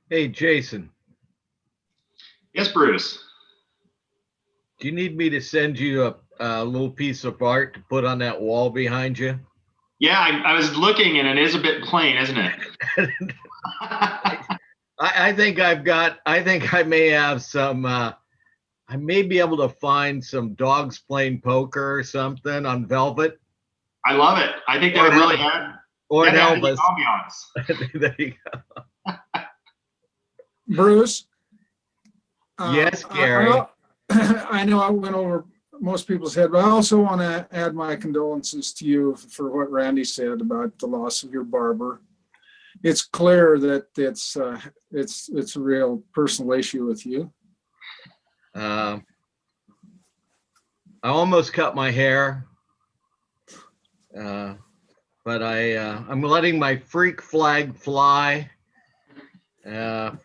Hey, Jason, Yes, Bruce. do you need me to send you a little piece of art to put on that wall behind you? Yeah, I was looking and it is a bit plain, isn't it? I think I think I may have some, I may be able to find some dogs playing poker or something on velvet. I love it. I think that Or would an really Elvis. add Or an to the Elvis. ambiance. There you go. Bruce, Yes, Gary. I know I went over most people's head, but I also want to add my condolences to you for what Randy said about the loss of your barber. It's clear that it's a real personal issue with you. I almost cut my hair, but I'm letting my freak flag fly, and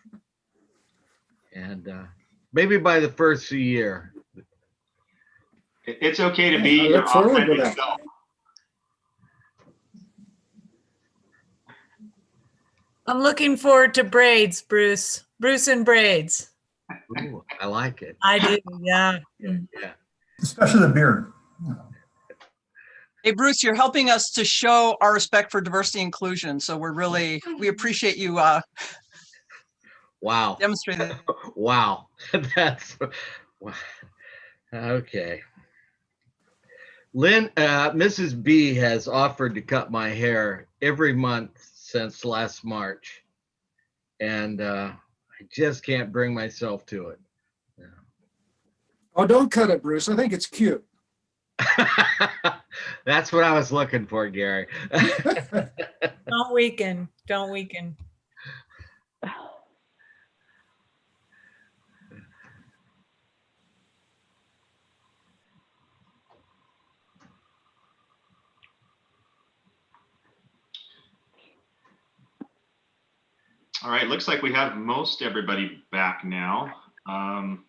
maybe by the first of the year. It's okay to be I your look forward to authentic that. self. I'm looking forward to braids, Bruce. Bruce and braids. Ooh, I like it. I do, yeah. Yeah. Especially the beard. Hey, Bruce, you're helping us to show our respect for diversity and inclusion. So we appreciate you Wow. demonstrating that. Wow. That's wow. Okay. Mrs. B has offered to cut my hair every month since last March, and I just can't bring myself to it. Yeah. Oh, don't cut it, Bruce. I think it's cute. That's what I was looking for, Gary. Don't weaken. Don't weaken. All right, looks like we have most everybody back now.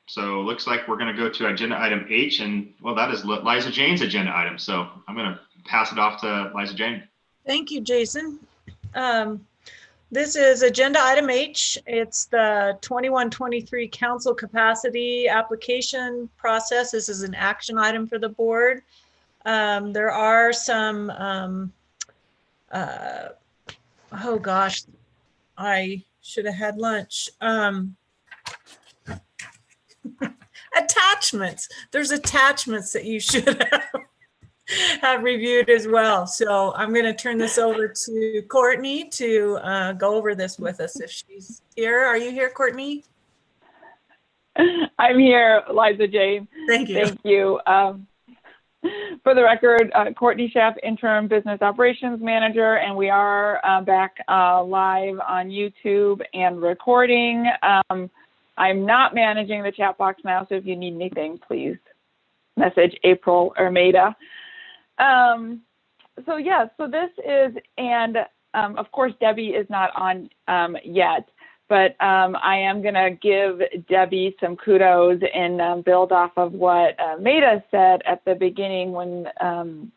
So looks like we're going to go to agenda item H, and well, that is Liza Jane's agenda item. So I'm going to pass it off to Liza Jane. Thank you, Jason. This is agenda item H. It's the 21-23 council capacity application process. This is an action item for the board. There are some, oh gosh, I should have had lunch. Attachments. There's attachments that you should have reviewed as well. So I'm going to turn this over to Courtney to go over this with us if she's here. Are you here, Courtney? I'm here, Liza Jane. Thank you. Thank you. For the record, Courtney Schaff, Interim Business Operations Manager, and we are back live on YouTube and recording. I'm not managing the chat box now, so if you need anything, please message April or Maida. So this is, and of course, Debbie is not on yet, but I am going to give Debbie some kudos and build off of what Maida said at the beginning when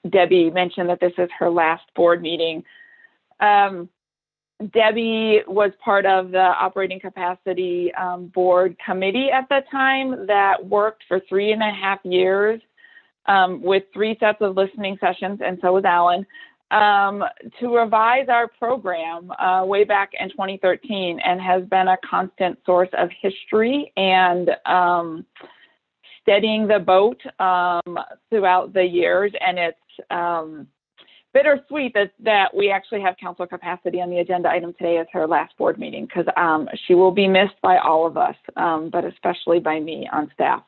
Debbie mentioned that this is her last board meeting. Debbie was part of the operating capacity board committee at the time that worked for 3.5 years with 3 sets of listening sessions, and so was Alan, to revise our program way back in 2013, and has been a constant source of history and steadying the boat throughout the years. And it's bittersweet that we actually have council capacity on the agenda item today as her last board meeting, because she will be missed by all of us, but especially by me on staff,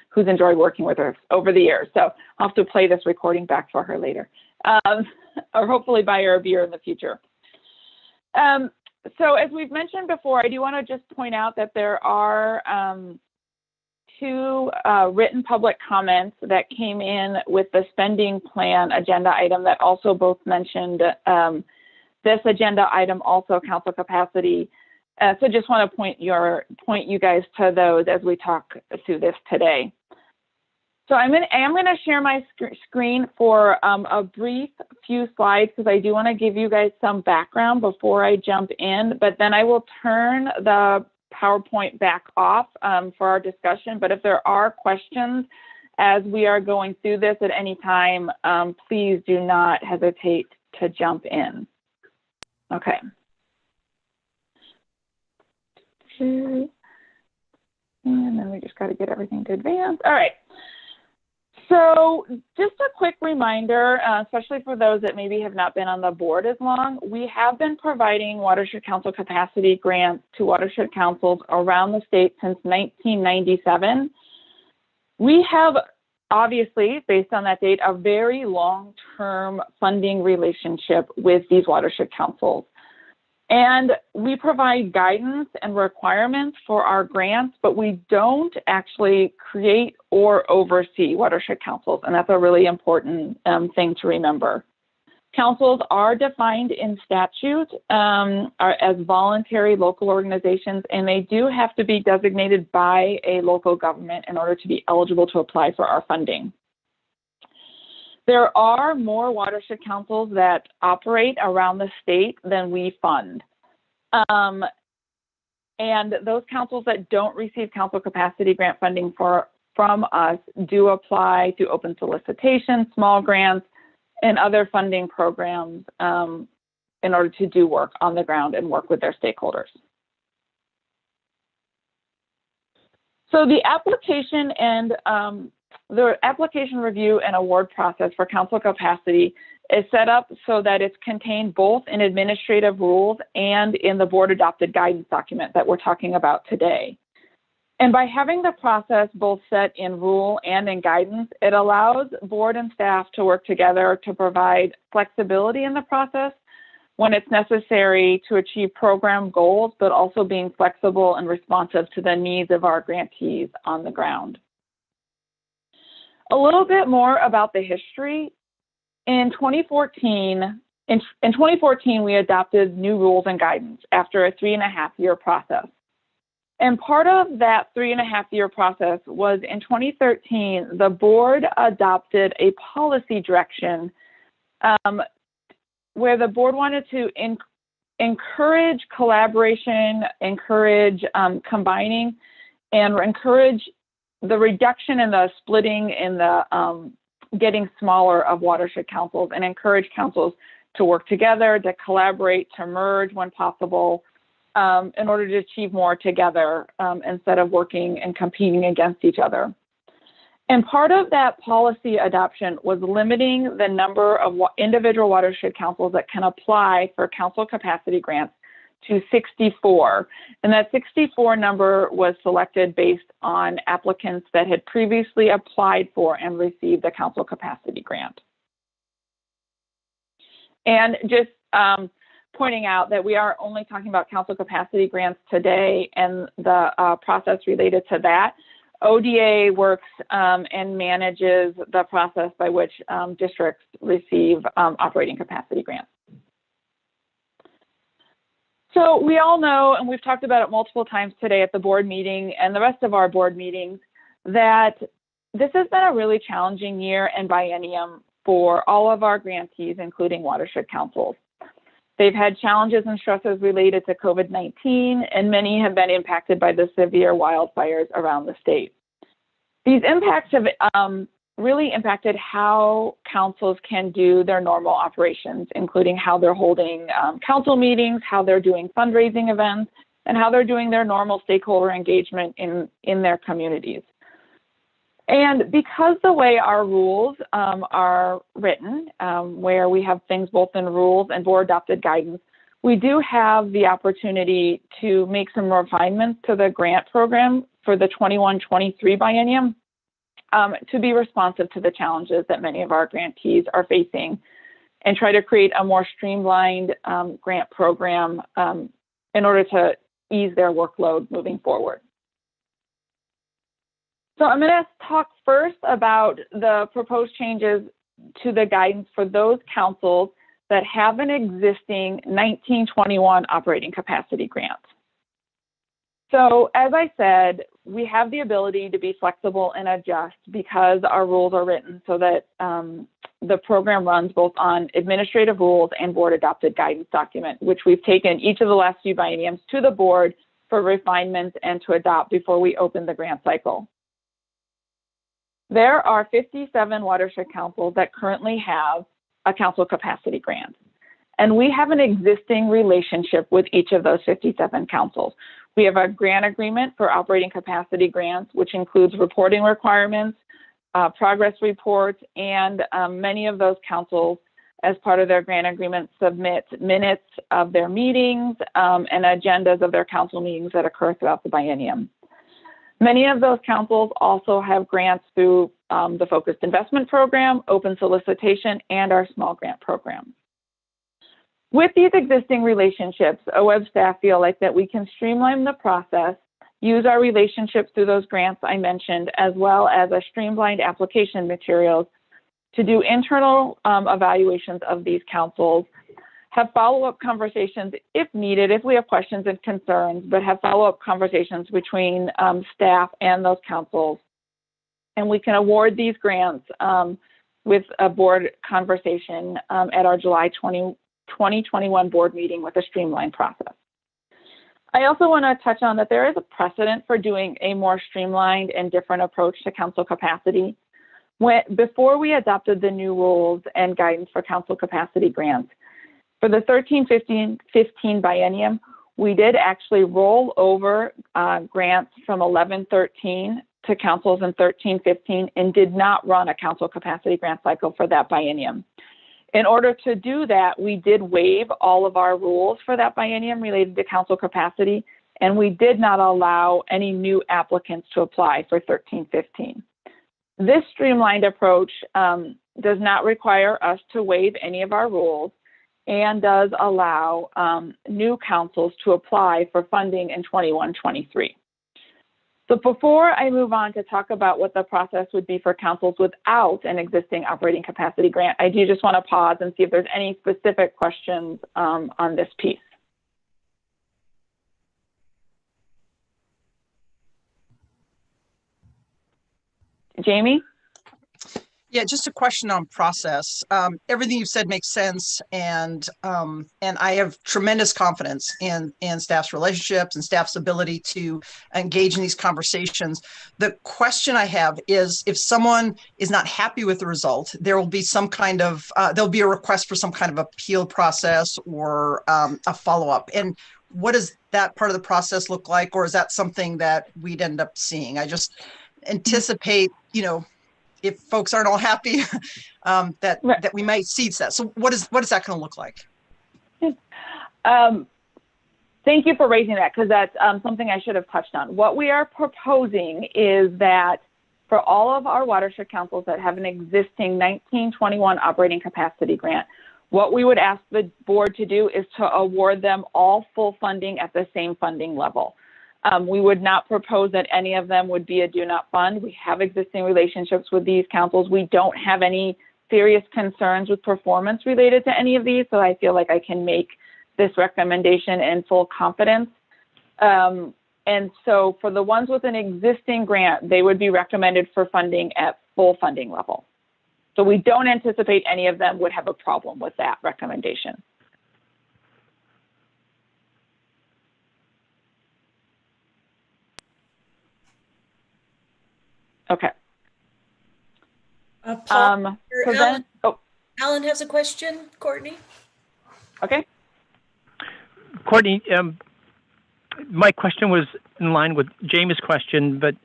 who's enjoyed working with her over the years. So I'll have to play this recording back for her later, or hopefully buy her a beer in the future. So as we've mentioned before, I do want to just point out that there are 2 written public comments that came in with the spending plan agenda item that also both mentioned this agenda item, also council capacity. So just want to point you guys to those as we talk through this today. So I am going to share my screen for a brief few slides because I do want to give you guys some background before I jump in, but then I will turn the PowerPoint back off for our discussion. But if there are questions as we are going through this at any time, please do not hesitate to jump in. Okay. And then we just got to get everything to advance. All right. So just a quick reminder, especially for those that maybe have not been on the board as long, we have been providing Watershed Council capacity grants to watershed councils around the state since 1997. We have obviously, based on that date, a very long-term funding relationship with these watershed councils. And we provide guidance and requirements for our grants, but we don't actually create or oversee watershed councils. And that's a really important thing to remember. Councils are defined in statute as voluntary local organizations, and they do have to be designated by a local government in order to be eligible to apply for our funding. There are more watershed councils that operate around the state than we fund. And those councils that don't receive council capacity grant funding from us do apply to open solicitation, small grants, and other funding programs in order to do work on the ground and work with their stakeholders. So the application and the application review and award process for council capacity is set up so that it's contained both in administrative rules and in the board adopted guidance document that we're talking about today. And by having the process both set in rule and in guidance, it allows board and staff to work together to provide flexibility in the process when it's necessary to achieve program goals, but also being flexible and responsive to the needs of our grantees on the ground. A little bit more about the history. In 2014, we adopted new rules and guidance after a 3.5-year process. And part of that 3.5-year process was in 2013, the board adopted a policy direction where the board wanted to encourage collaboration, encourage combining, and encourage the reduction in the splitting in the getting smaller of watershed councils, and encourage councils to work together, to collaborate, to merge when possible, in order to achieve more together instead of working and competing against each other. And part of that policy adoption was limiting the number of individual watershed councils that can apply for council capacity grants to 64. And that 64 number was selected based on applicants that had previously applied for and received a council capacity grant. And just pointing out that we are only talking about council capacity grants today and the process related to that. ODA works and manages the process by which districts receive operating capacity grants. So we all know, and we've talked about it multiple times today at the board meeting and the rest of our board meetings, that this has been a really challenging year and biennium for all of our grantees, including watershed councils. They've had challenges and stresses related to COVID-19, and many have been impacted by the severe wildfires around the state. These impacts have really impacted how councils can do their normal operations, including how they're holding council meetings, how they're doing fundraising events, and how they're doing their normal stakeholder engagement in their communities. And because the way our rules are written, where we have things both in rules and board adopted guidance, we do have the opportunity to make some refinements to the grant program for the 21-23 biennium to be responsive to the challenges that many of our grantees are facing, and try to create a more streamlined grant program in order to ease their workload moving forward. So I'm going to talk first about the proposed changes to the guidance for those councils that have an existing 1921 operating capacity grant. So as I said, we have the ability to be flexible and adjust because our rules are written so that the program runs both on administrative rules and board adopted guidance document, which we've taken each of the last few bienniums to the board for refinements and to adopt before we open the grant cycle. There are 57 watershed councils that currently have a council capacity grant. And we have an existing relationship with each of those 57 councils. We have a grant agreement for operating capacity grants, which includes reporting requirements, progress reports, and many of those councils, as part of their grant agreement, submit minutes of their meetings and agendas of their council meetings that occur throughout the biennium. Many of those councils also have grants through the Focused Investment Program, Open Solicitation, and our Small Grant Program. With these existing relationships, OWEB staff feel like that we can streamline the process, use our relationships through those grants I mentioned, as well as a streamlined application materials to do internal evaluations of these councils, have follow-up conversations if needed, if we have questions and concerns, but have follow-up conversations between staff and those councils. And we can award these grants with a board conversation at our July 2021 board meeting with a streamlined process. I also want to touch on that there is a precedent for doing a more streamlined and different approach to council capacity. Before we adopted the new rules and guidance for council capacity grants, for the 13-15 biennium, we did actually roll over grants from 11-13 to councils in 13-15 and did not run a council capacity grant cycle for that biennium. In order to do that, we did waive all of our rules for that biennium related to council capacity, and we did not allow any new applicants to apply for 13-15. This streamlined approach does not require us to waive any of our rules and does allow new councils to apply for funding in 21-23. So before I move on to talk about what the process would be for councils without an existing operating capacity grant, I do just want to pause and see if there's any specific questions on this piece. Jamie? Yeah, just a question on process. Everything you've said makes sense, and I have tremendous confidence in staff's relationships and staff's ability to engage in these conversations. The question I have is, if someone is not happy with the result, there will be some kind of there'll be a request for some kind of appeal process or a follow-up. And what does that part of the process look like, or is that something that we'd end up seeing? I just anticipate, if folks aren't all happy, that we might see that. So what is that going to look like? Thank you for raising that, because that's something I should have touched on. What we are proposing is that for all of our watershed councils that have an existing 1921 operating capacity grant, what we would ask the board to do is to award them all full funding at the same funding level. We would not propose that any of them would be a do not fund. We have existing relationships with these councils. We don't have any serious concerns with performance related to any of these, so I feel like I can make this recommendation in full confidence. And so for the ones with an existing grant, they would be recommended for funding at full funding level. So we don't anticipate any of them would have a problem with that recommendation. Okay. Paul, so then, Alan has a question, Courtney. Okay. Courtney, my question was in line with Jamie's question, but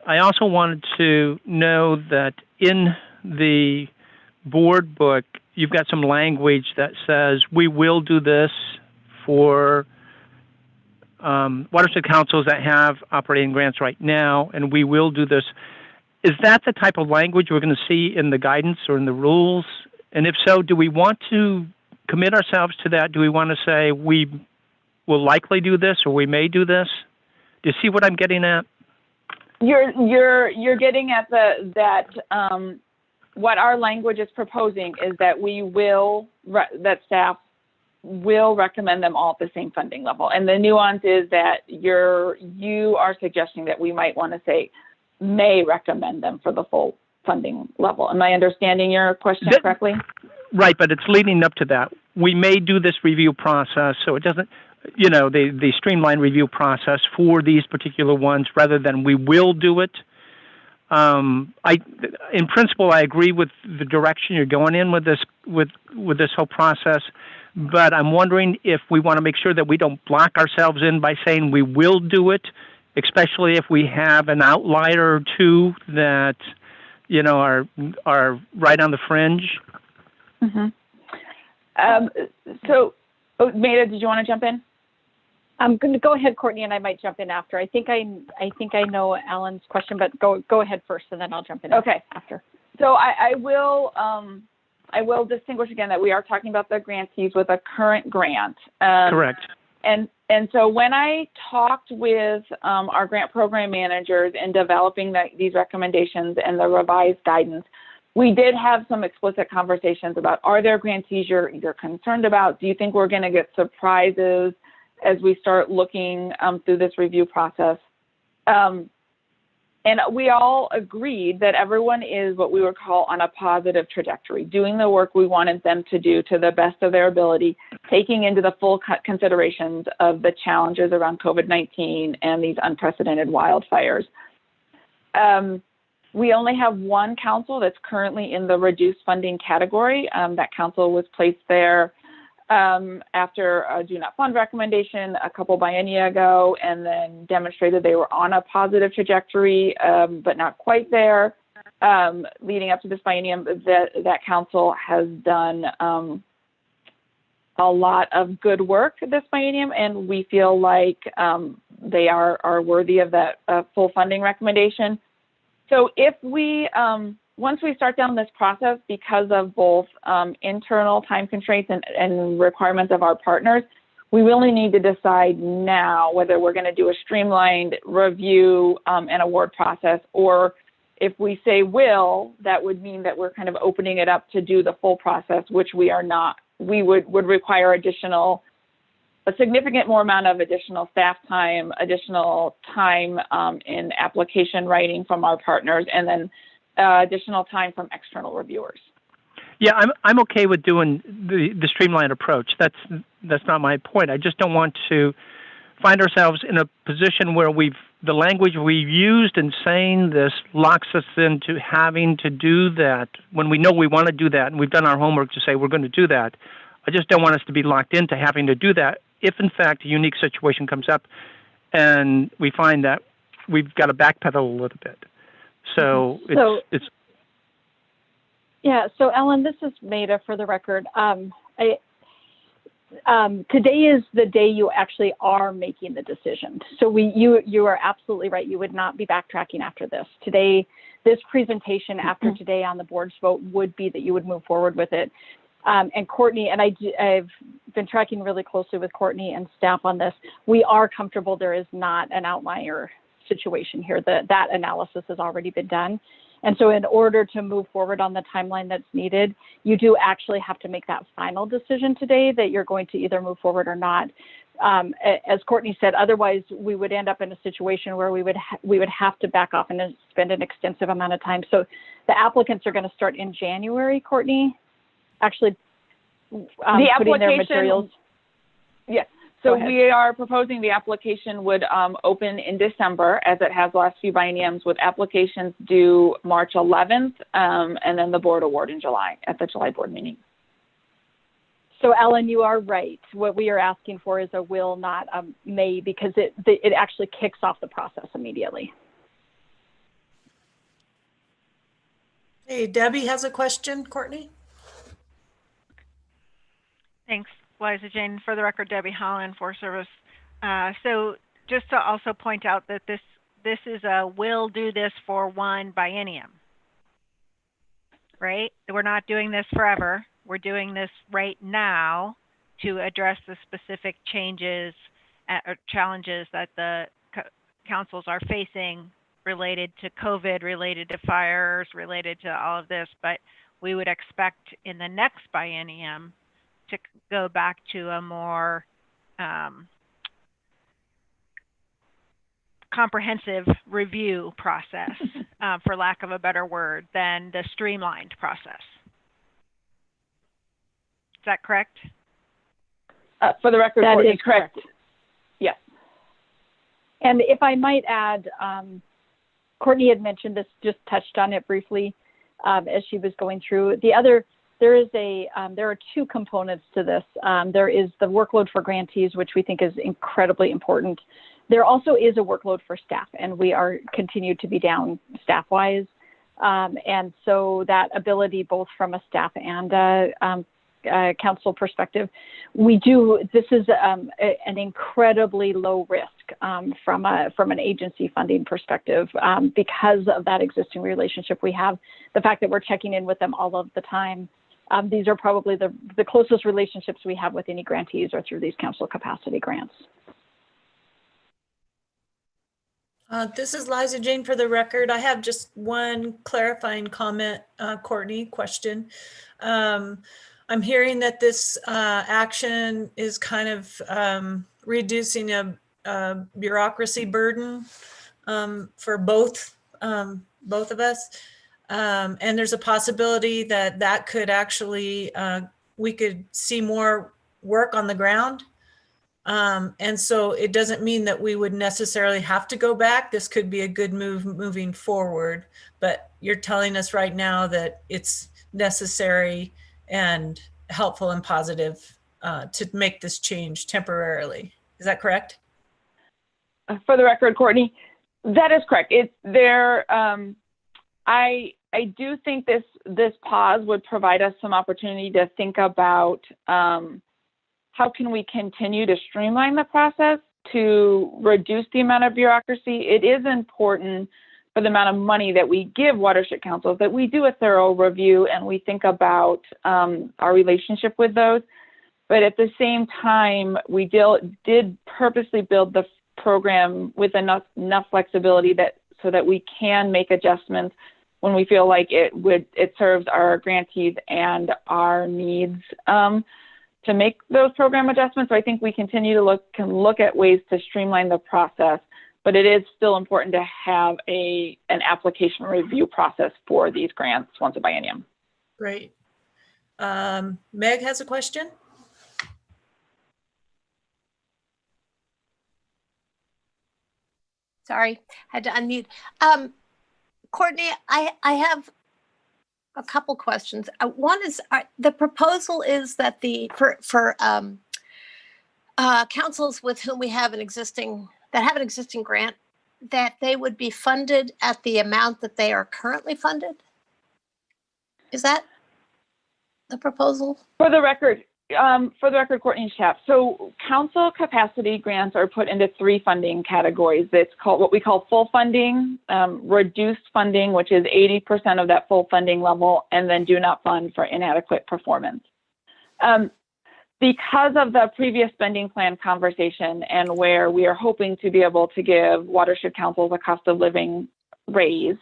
I also wanted to know that in the board book, you've got some language that says we will do this for watershed councils that have operating grants right now, and we will do this. Is that the type of language we're going to see in the guidance or in the rules? And if so, do we want to commit ourselves to that? Do we want to say we will likely do this or we may do this? Do you see what I'm getting at? You're getting at what our language is proposing is that we will, that staff will recommend them all at the same funding level. And the nuance is that you are suggesting that we might want to say may recommend them for the full funding level. Am I understanding your question correctly? Right, but it's leading up to that. We may do this review process, so it doesn't, the streamlined review process for these particular ones rather than we will do it. In principle, I agree with the direction you're going in with this whole process, but I'm wondering if we want to make sure that we don't block ourselves in by saying we will do it, especially if we have an outlier or two that, are right on the fringe. Mm-hmm. Maida, did you want to jump in? I'm going to go ahead, Courtney, and I might jump in after. I think I know Alan's question, but go ahead first, and then I'll jump in. Okay. After. So I will distinguish again that we are talking about the grantees with a current grant. Correct. And so when I talked with our grant program managers in developing these recommendations and the revised guidance, we did have some explicit conversations about, are there grantees you're concerned about? Do you think we're going to get surprises as we start looking through this review process? And we all agreed that everyone is what we would call on a positive trajectory, doing the work we wanted them to do to the best of their ability, taking into the full considerations of the challenges around COVID-19 and these unprecedented wildfires. We only have one council that's currently in the reduced funding category. That council was placed there after a do not fund recommendation a couple biennia ago, and then demonstrated they were on a positive trajectory, but not quite there. Leading up to this biennium, that council has done a lot of good work this biennium, and we feel like they are worthy of that full funding recommendation. So if we, once we start down this process, because of both internal time constraints and requirements of our partners, we really need to decide now whether we're going to do a streamlined review and award process, or if we say will, that would mean that we're kind of opening it up to do the full process, which we are not. We would require a significant more amount of additional staff time, additional time in application writing from our partners, and then additional time from external reviewers. Yeah, I'm okay with doing the streamlined approach. That's not my point. I just don't want to find ourselves in a position where the language we've used in saying this locks us into having to do that when we know we want to do that and we've done our homework to say we're going to do that. I just don't want us to be locked into having to do that if, in fact, a unique situation comes up and we find that we've got to backpedal a little bit. So it's yeah. So Ellen, this is Maida for the record. Today is the day you actually are making the decision. So you are absolutely right. You would not be backtracking after this. Today, this presentation after today on the board's vote would be that you would move forward with it. And Courtney, and I've been tracking really closely with Courtney and staff on this. We are comfortable there is not an outlier situation here. That analysis has already been done. And so in order to move forward on the timeline that's needed, you do actually have to make that final decision today that you're going to either move forward or not. As Courtney said, otherwise we would end up in a situation where we would have to back off and spend an extensive amount of time. So the applicants are going to start in January, Courtney, actually putting their materials. Yeah. So we are proposing the application would open in December, as it has the last few bienniums, with applications due March 11th, and then the board award in July at the July board meeting. So Ellen, you are right. What we are asking for is a will, not a may, because it actually kicks off the process immediately. Hey, Debbie has a question, Courtney. Thanks, Liza Jane. For the record, Debbie Holland, Forest Service. So just to also point out that this is a will do this for one biennium, right? We're not doing this forever. We're doing this right now to address the specific changes or challenges that the councils are facing related to COVID, related to fires, related to all of this. But we would expect in the next biennium to go back to a more comprehensive review process, for lack of a better word, than the streamlined process. Is that correct? For the record, That Courtney, is correct. Yes. And if I might add, Courtney had mentioned this, just touched on it briefly as she was going through. There are two components to this. There is the workload for grantees, which we think is incredibly important. There also is a workload for staff, and we are continued to be down staff-wise. And so that ability, both from a staff and council perspective, this is an incredibly low risk from an agency funding perspective because of that existing relationship we have, the fact that we're checking in with them all of the time. These are probably the closest relationships we have with any grantees or through these council capacity grants. This is Liza Jane for the record. I have just one clarifying comment, Courtney, question. I'm hearing that this action is kind of reducing a bureaucracy burden for both of us. And there's a possibility that could actually, we could see more work on the ground. And so it doesn't mean that we would necessarily have to go back. This could be a good move moving forward, but you're telling us right now that it's necessary and helpful and positive to make this change temporarily. Is that correct? For the record, Courtney, that is correct. It's there. I do think this pause would provide us some opportunity to think about how can we continue to streamline the process to reduce the amount of bureaucracy. It is important for the amount of money that we give watershed councils that we do a thorough review and we think about our relationship with those. But at the same time, we did purposely build the program with enough flexibility so that we can make adjustments when we feel like it serves our grantees and our needs to make those program adjustments. So I think we continue to look at ways to streamline the process, but it is still important to have an application review process for these grants once a biennium. Great. Meg has a question. Sorry, had to unmute. Courtney, I have a couple questions. One is the proposal is that for councils with whom we have an existing grant, that they would be funded at the amount that they are currently funded. Is that the proposal? For the record, Courtney Schaff. So council capacity grants are put into three funding categories. It's called what we call full funding, reduced funding, which is 80% of that full funding level, and then do not fund for inadequate performance. Because of the previous spending plan conversation and where we are hoping to be able to give watershed councils a cost of living raise,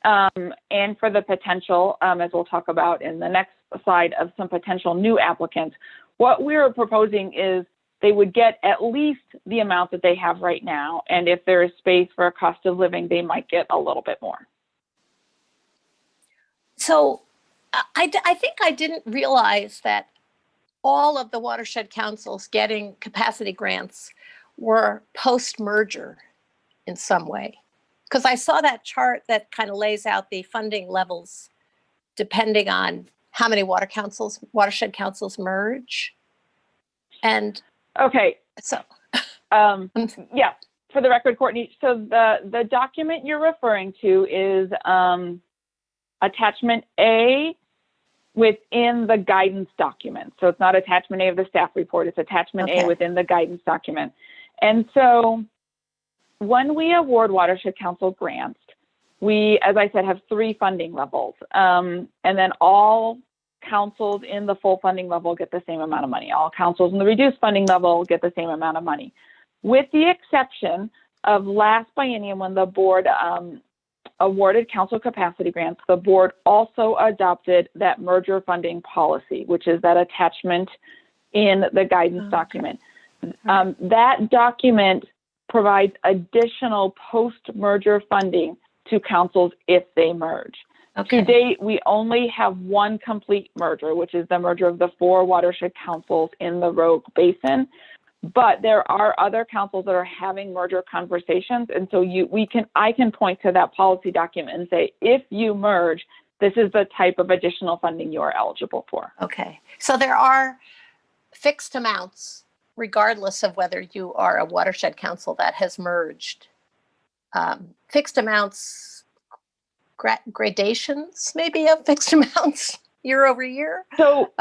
and for the potential, as we'll talk about in the next slide, of some potential new applicants, what we're proposing is they would get at least the amount that they have right now. And if there is space for a cost of living, they might get a little bit more. So I think I didn't realize that all of the watershed councils getting capacity grants were post-merger in some way. Because I saw that chart that kind of lays out the funding levels depending on how many watershed councils merge. And okay, so yeah, for the record, Courtney, so the document you're referring to is attachment A within the guidance document. So it's not attachment A of the staff report, it's attachment A within the guidance document. And so when we award watershed council grants, we, as I said, have three funding levels. And then all councils in the full funding level get the same amount of money. All councils in the reduced funding level get the same amount of money, with the exception of last biennium when the board awarded council capacity grants, the board also adopted that merger funding policy, which is that attachment in the guidance document. That document provides additional post-merger funding to councils if they merge. Okay. To date, we only have one complete merger, which is the merger of the 4 watershed councils in the Rogue Basin. But there are other councils that are having merger conversations, and so I can point to that policy document and say, if you merge, this is the type of additional funding you are eligible for. Okay. So there are fixed amounts, regardless of whether you are a watershed council that has merged. Fixed amounts, gradations maybe of fixed amounts year over year. So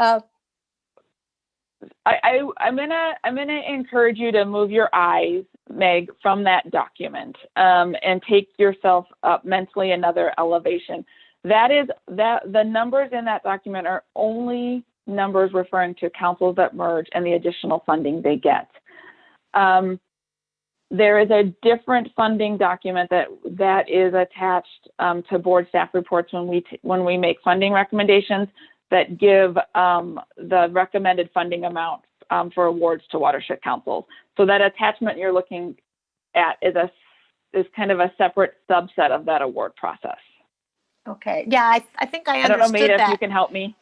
I'm gonna encourage you to move your eyes, Meg, from that document and take yourself up mentally another elevation. The numbers in that document are only numbers referring to councils that merge and the additional funding they get. There is a different funding document that is attached to board staff reports when we make funding recommendations that give the recommended funding amount for awards to watershed councils. So that attachment you're looking at is kind of a separate subset of that award process. Okay. Yeah, I think I understood don't know, Maida, that. if you can help me.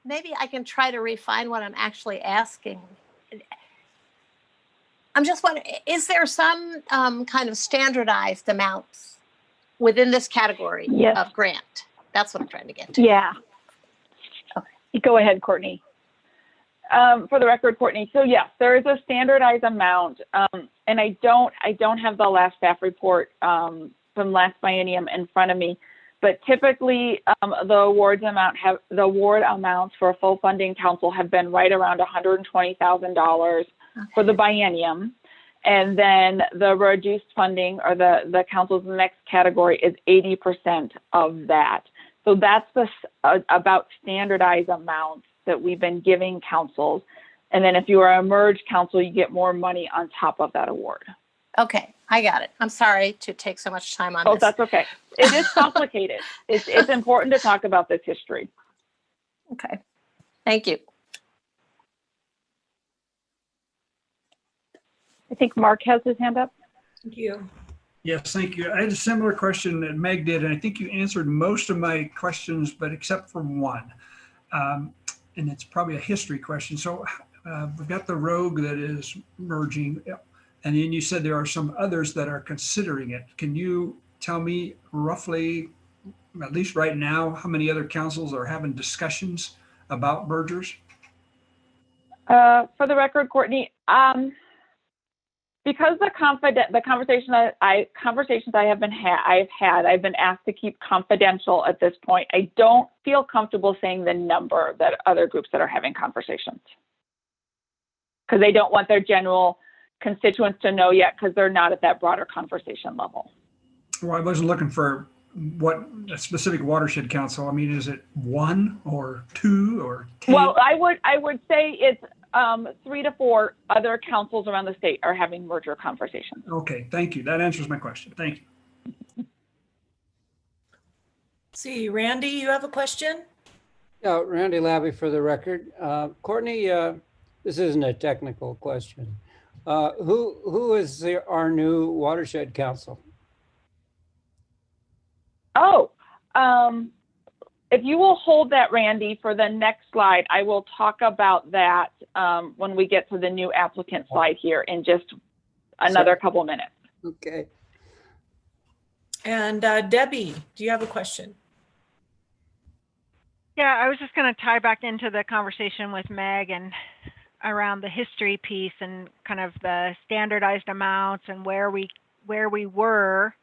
Maybe I can try to refine what I'm actually asking. I'm just wondering, is there some kind of standardized amounts within this category of grant? That's what I'm trying to get to. Yeah. Okay. Go ahead, Courtney. For the record, Courtney. So yes, there is a standardized amount, and I don't have the last staff report from last biennium in front of me, but typically the award amounts for a full funding council have been right around $120,000 for the biennium. And then the reduced funding, or the council's next category, is 80% of that. So that's about standardized amounts that we've been giving councils. And then if you are a merged council, you get more money on top of that award. Okay, I got it. I'm sorry to take so much time on this. Oh, that's okay. It is complicated. It's important to talk about this history. Okay, thank you. I think Mark has his hand up. Thank you. Yes, thank you. I had a similar question that Meg did, and I think you answered most of my questions, but except for one. And it's probably a history question. So we've got the Rogue that is merging, and then you said there are some others that are considering it. Can you tell me roughly, at least right now, how many other councils are having discussions about mergers? For the record, Courtney, because the conversations I've been asked to keep confidential at this point. I don't feel comfortable saying the number that other groups that are having conversations, because they don't want their general constituents to know yet, because they're not at that broader conversation level. Well, I wasn't looking for what a specific watershed council. I mean, is it 1 or 2 or 10? Well, I would say it's 3 to 4 other councils around the state are having merger conversations. Okay, thank you. That answers my question. Thank you. See, Randy, you have a question? Yeah, Randy Labby for the record. Courtney, this isn't a technical question. Who is our new watershed council? Oh, if you will hold that, Randy, for the next slide, I will talk about that when we get to the new applicant slide here in just another couple minutes. Okay. And Debbie, do you have a question? Yeah, I was just going to tie back into the conversation with Meg and around the history piece and kind of the standardized amounts and where we were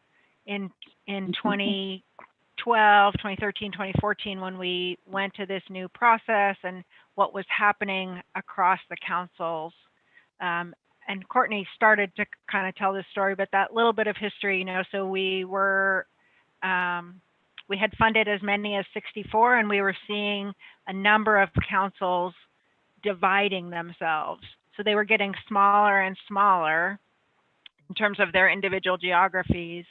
in 2012, 2013, 2014 when we went to this new process and what was happening across the councils. And Courtney started to kind of tell this story, but that little bit of history, so we had funded as many as 64, and we were seeing a number of councils dividing themselves. So they were getting smaller and smaller. in terms of their individual geographies,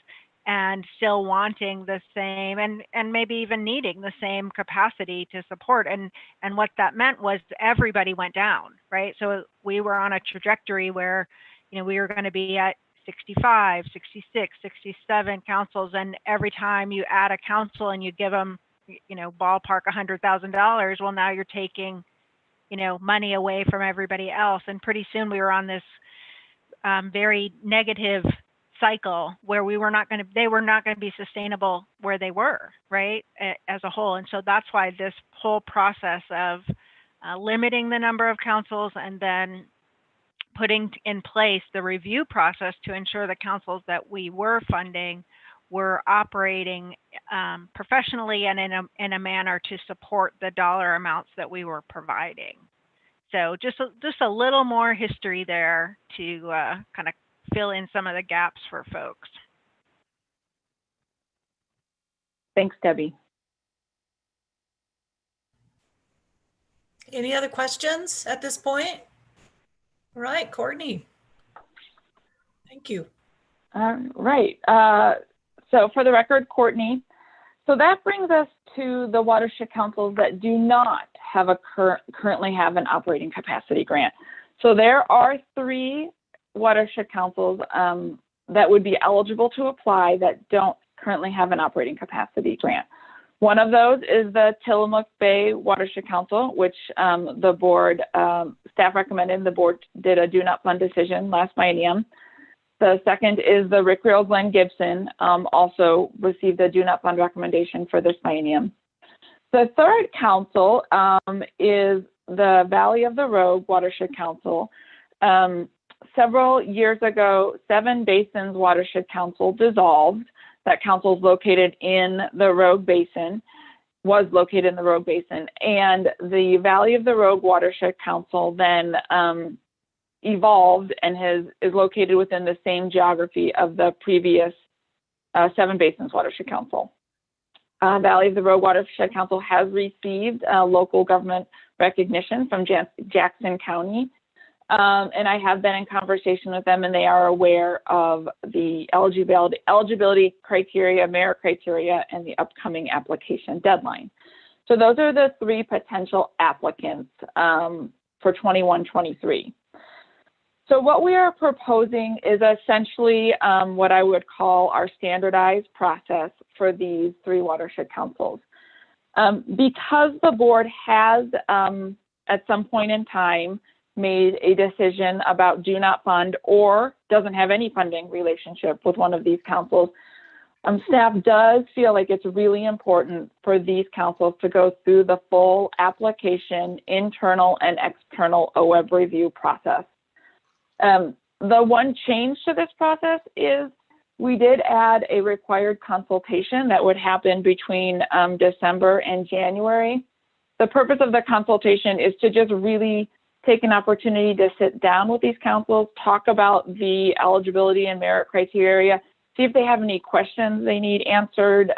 and still wanting the same and maybe even needing the same capacity to support. And what that meant was everybody went down, right? So we were on a trajectory where, you know, we were going to be at 65, 66, 67 councils. And every time you add a council and you give them, you know, ballpark $100,000, well, now you're taking, you know, money away from everybody else. And pretty soon we were on this very negative cycle where they were not going to be sustainable where they were, right, as a whole. And so that's why this whole process of limiting the number of councils and then putting in place the review process to ensure the councils that we were funding were operating professionally and in a manner to support the dollar amounts that we were providing. So just a little more history there to kind of fill in some of the gaps for folks. Thanks, Debbie. Any other questions at this point? All right, Courtney. Thank you. Right. So for the record, Courtney. So that brings us to the watershed councils that do not have currently have an operating capacity grant. So there are 3 watershed councils that would be eligible to apply that don't currently have an operating capacity grant. One of those is the Tillamook Bay Watershed Council, which the board, staff recommended. The board did a do not fund decision last biennium. The second is the Rickreall Glen Gibson, also received a do not fund recommendation for this biennium. The third council is the Valley of the Rogue Watershed Council. Several years ago, Seven Basins Watershed Council dissolved. That council is located in the Rogue Basin, was located in the Rogue Basin. And the Valley of the Rogue Watershed Council then evolved and is located within the same geography of the previous Seven Basins Watershed Council. Valley of the Rogue Watershed Council has received local government recognition from Jackson County. And I have been in conversation with them, and they are aware of the eligibility criteria, merit criteria, and the upcoming application deadline. So those are the 3 potential applicants for 21-23. So what we are proposing is essentially what I would call our standardized process for these 3 watershed councils. Because the board has, at some point in time, made a decision about do not fund or doesn't have any funding relationship with one of these councils, staff does feel like it's really important for these councils to go through the full application, internal and external OWEB review process. The one change to this process is we did add a required consultation that would happen between December and January. The purpose of the consultation is to just really take an opportunity to sit down with these councils, talk about the eligibility and merit criteria, see if they have any questions they need answered,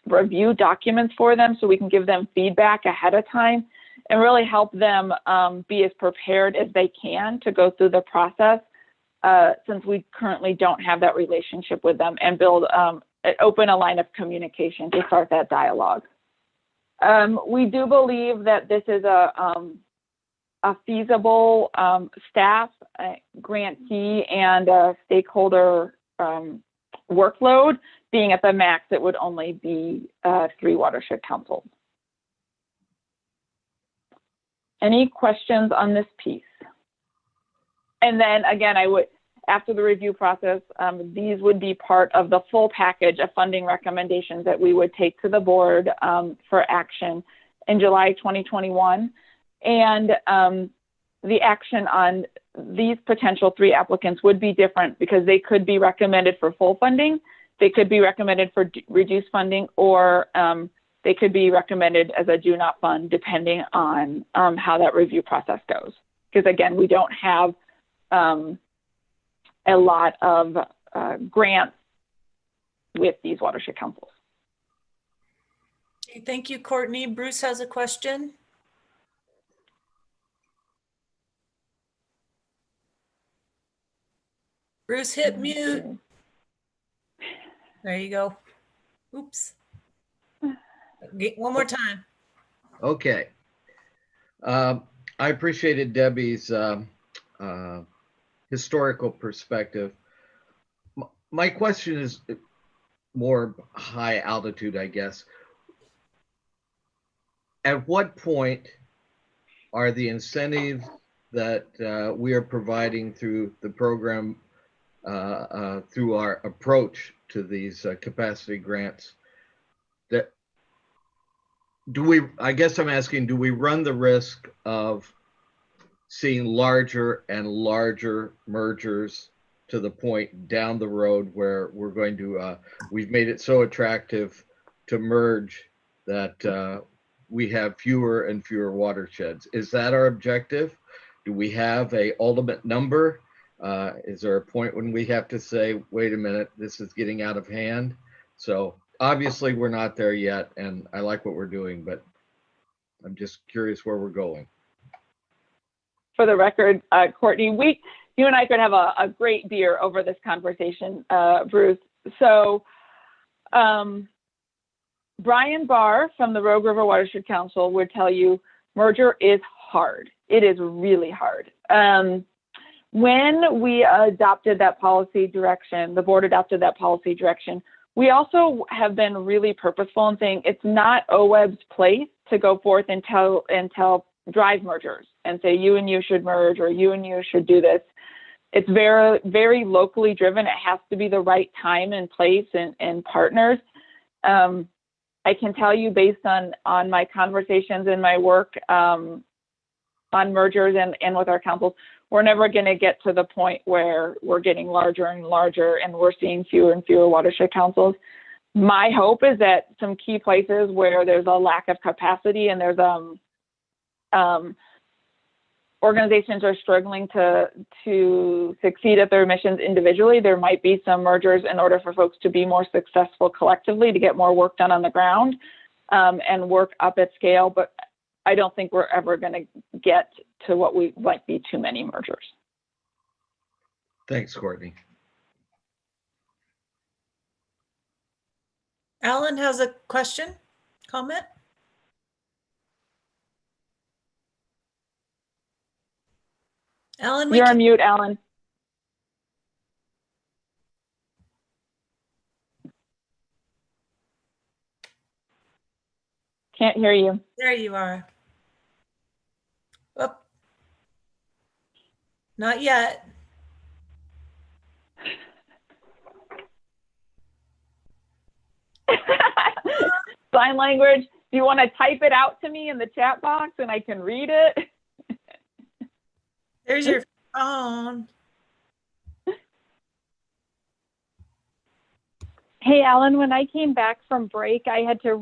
review documents for them so we can give them feedback ahead of time, and really help them be as prepared as they can to go through the process, since we currently don't have that relationship with them, and build open a line of communication to start that dialogue. We do believe that this is a feasible staff, grantee, and stakeholder workload. Being at the max, it would only be 3 watershed councils. Any questions on this piece? And then again, after the review process, these would be part of the full package of funding recommendations that we would take to the board for action in July 2021. And the action on these potential 3 applicants would be different because they could be recommended for full funding, they could be recommended for reduced funding, or they could be recommended as a do not fund, depending on how that review process goes. Because again, we don't have a lot of grants with these watershed councils. Okay, thank you, Courtney. Bruce has a question. Bruce, hit mute. There you go. Oops. One more time. Okay. I appreciated Debbie's historical perspective. My question is more high altitude, I guess. At what point are the incentives that we are providing through the program, through our approach to these capacity grants, that I guess I'm asking, do we run the risk of seeing larger and larger mergers to the point down the road where we're going to, we've made it so attractive to merge that we have fewer and fewer watersheds? Is that our objective? Do we have a ultimate number? Is there a point when we have to say, wait a minute, this is getting out of hand? So obviously we're not there yet, and I like what we're doing, but I'm just curious where we're going. For the record, Courtney, you and I could have a great beer over this conversation, Bruce. So Brian Barr from the Rogue River Watershed Council would tell you merger is hard. It is really hard. When we adopted that policy direction, the board adopted that policy direction, we also have been really purposeful in saying it's not OWEB's place to go forth and tell drive mergers and say you and you should merge or you and you should do this. It's very, very locally driven. It has to be the right time and place and partners. I can tell you based on my conversations and my work on mergers and with our councils, we're never going to get to the point where we're getting larger and larger and we're seeing fewer and fewer watershed councils. My hope is that some key places where there's a lack of capacity and there's organizations are struggling to succeed at their missions individually, there might be some mergers in order for folks to be more successful collectively, to get more work done on the ground and work up at scale. But I don't think we're ever going to get to what we might be too many mergers. Thanks, Courtney. Alan has a question, comment? Alan, you're on mute, Alan. Can't hear you. There you are. Oh, not yet. Sign language. Do you want to type it out to me in the chat box and I can read it? There's your phone. Hey, Alan, when I came back from break, I had to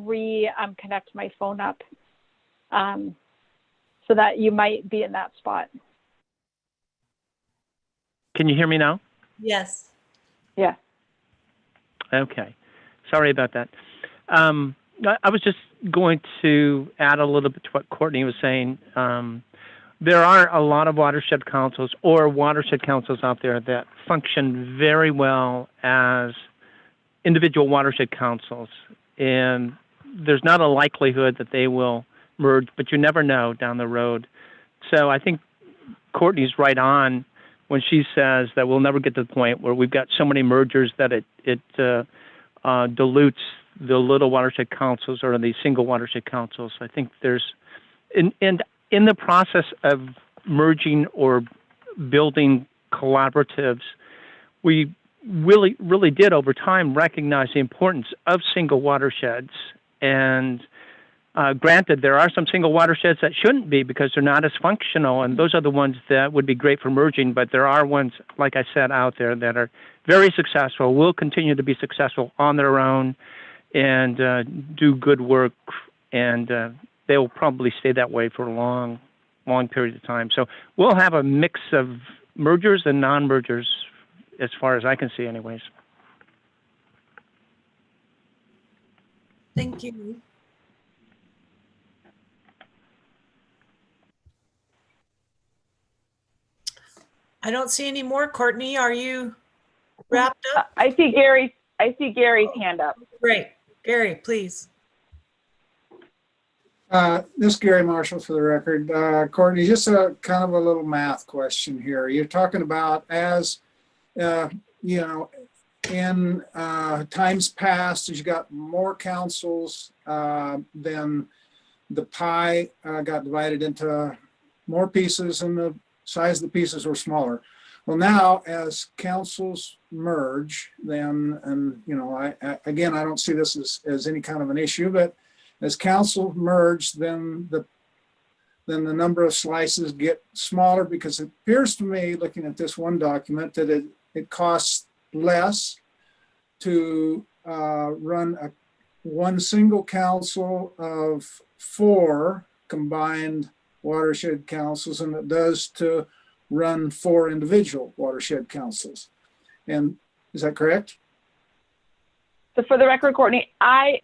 connect my phone up so that you might be in that spot. Can you hear me now? Yes. Yeah. Okay. Sorry about that. I was just going to add a little bit to what Courtney was saying. There are a lot of watershed councils or watershed councils out there that function very well as individual watershed councils, and there's not a likelihood that they will merge, but you never know down the road. So I think Courtney's right on when she says that we'll never get to the point where we've got so many mergers that it dilutes the little watershed councils or the single watershed councils. I think there's, in the process of merging or building collaboratives, we really did over time recognize the importance of single watersheds. And granted, there are some single watersheds that shouldn't be because they're not as functional, and those are the ones that would be great for merging, but there are ones, like I said, out there that are very successful, will continue to be successful on their own and do good work, and they will probably stay that way for a long period of time. So we'll have a mix of mergers and non-mergers as far as I can see anyways. Thank you. I don't see any more. Courtney, are you wrapped up? I see Gary's hand up. Great. Gary, please. This is Gary Marshall for the record. Courtney, just a kind of a little math question here. You're talking about as, you know, in times past, as you got more councils, then the pie got divided into more pieces and the size of the pieces were smaller. Well, now as councils merge, then, and you know, I again, I don't see this as any kind of an issue, but as council merge, then the number of slices get smaller, because it appears to me, looking at this one document, that it costs less to run one single council of 4 combined watershed councils than it does to run 4 individual watershed councils. And is that correct? So for the record, Courtney, I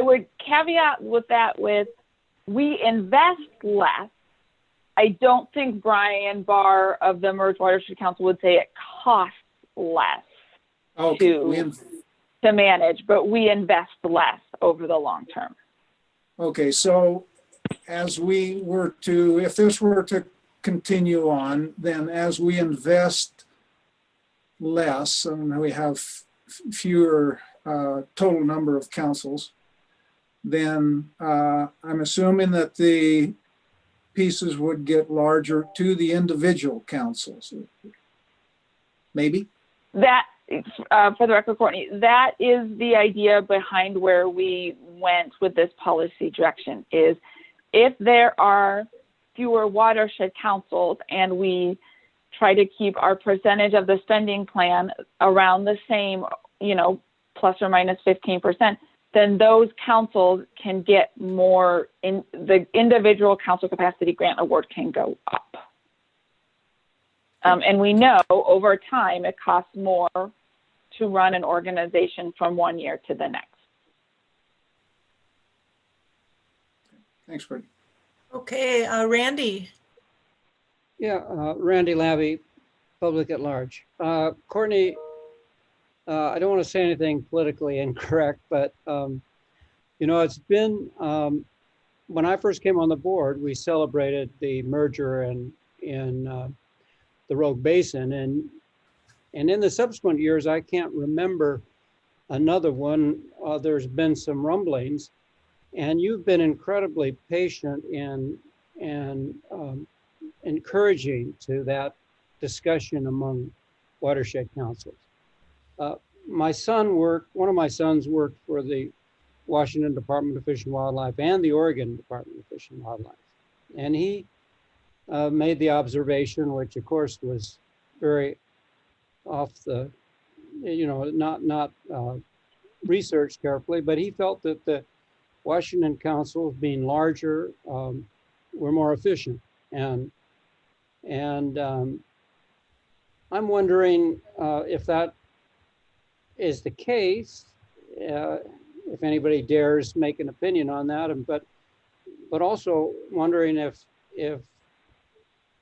would caveat with that with, we invest less. I don't think Brian Barr of the Merged Watershed Council would say it costs less to manage, but we invest less over the long term. Okay, so as we were to, if this were to continue on, then as we invest less, and we have fewer total number of councils, then I'm assuming that the pieces would get larger to the individual councils. Maybe? That, for the record, Courtney, that is the idea behind where we went with this policy direction, is if there are fewer watershed councils and we try to keep our percentage of the spending plan around the same, you know, plus or minus 15%, then those councils can get more, in the individual council capacity grant award can go up. And we know over time it costs more to run an organization from one year to the next. Thanks, Courtney. Okay, Randy. Yeah, Randy Labby, Public at Large. Courtney, I don't want to say anything politically incorrect, but you know, it's been, when I first came on the board, we celebrated the merger in the Rogue Basin, and in the subsequent years, I can't remember another one. There's been some rumblings, and you've been incredibly patient and encouraging to that discussion among watershed councils. One of my sons worked for the Washington Department of Fish and Wildlife and the Oregon Department of Fish and Wildlife. And he made the observation, which of course was very off the, you know, not researched carefully, but he felt that the Washington councils, being larger, were more efficient. And I'm wondering if that is the case, if anybody dares make an opinion on that, and but also wondering if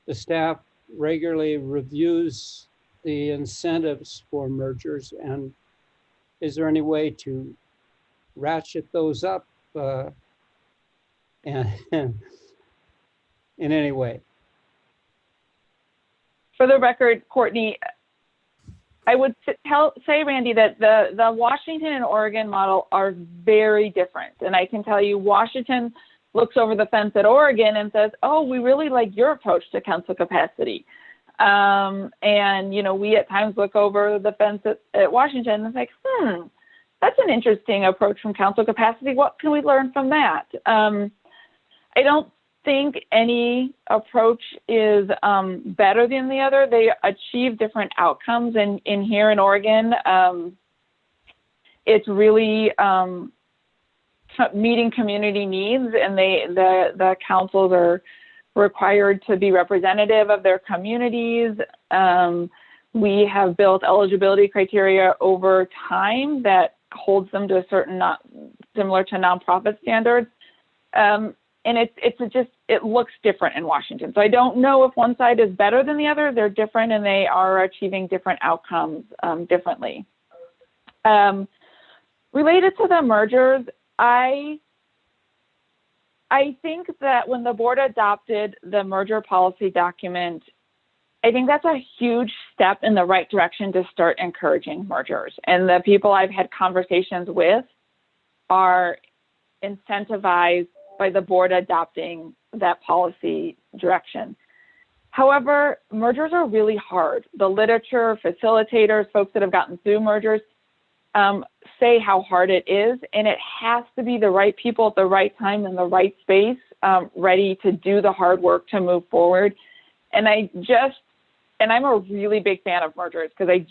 the staff regularly reviews the incentives for mergers, and is there any way to ratchet those up and in any way? For the record, Courtney, I would say, Randy, that the Washington and Oregon model are very different. And I can tell you, Washington looks over the fence at Oregon and says, oh, we really like your approach to council capacity. And, you know, we at times look over the fence at Washington and it's like, that's an interesting approach from council capacity. What can we learn from that? I don't think any approach is better than the other. They achieve different outcomes. And in here in Oregon, it's really meeting community needs, and the councils are required to be representative of their communities. We have built eligibility criteria over time that holds them to a certain, not similar to nonprofit standards. it looks different in Washington. So I don't know if one side is better than the other. They're different and they are achieving different outcomes differently. Related to the mergers, I think that when the board adopted the merger policy document, I think that's a huge step in the right direction to start encouraging mergers. And the people I've had conversations with are incentivized by the board adopting that policy direction. However, mergers are really hard. The literature, facilitators, folks that have gotten through mergers say how hard it is, and it has to be the right people at the right time in the right space, ready to do the hard work to move forward. And I'm a really big fan of mergers because I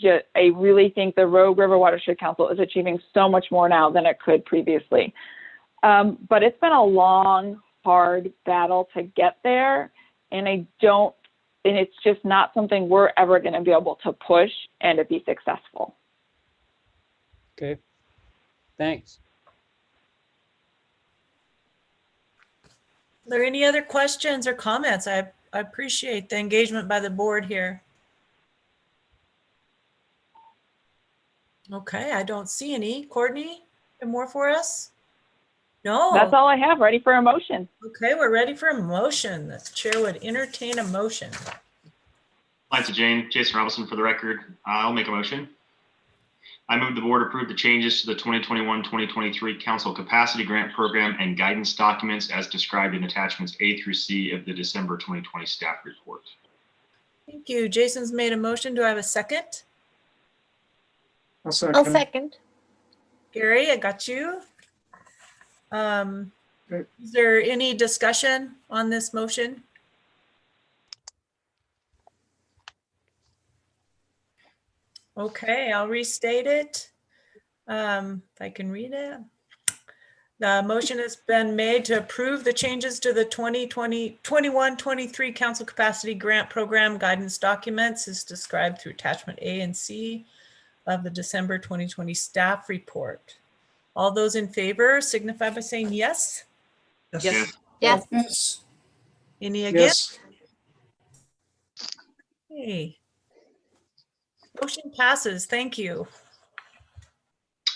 really think the Rogue River Watershed Council is achieving so much more now than it could previously. But it's been a long, hard battle to get there, and it's just not something we're ever going to be able to push and to be successful. Okay, thanks. Are there any other questions or comments? I appreciate the engagement by the board here. Okay, I don't see any. Courtney, any more for us? No. That's all I have. Ready for a motion. Okay, we're ready for a motion. The chair would entertain a motion. Liza Jane, Jason Robinson for the record. I'll make a motion. I move the board approve the changes to the 2021-2023 Council Capacity Grant Program and guidance documents as described in attachments A through C of the December 2020 staff report. Thank you. Jason's made a motion. Do I have a second? I'll second. I'll second. Gary, I got you. Is there any discussion on this motion? Okay, I'll restate it. If I can read it. The motion has been made to approve the changes to the 2021-23 Council Capacity Grant Program guidance documents as described through attachment A and C of the December 2020 staff report. All those in favor signify by saying yes. Yes. Yes. Yes. Any against? Yes. Okay. Motion passes. Thank you.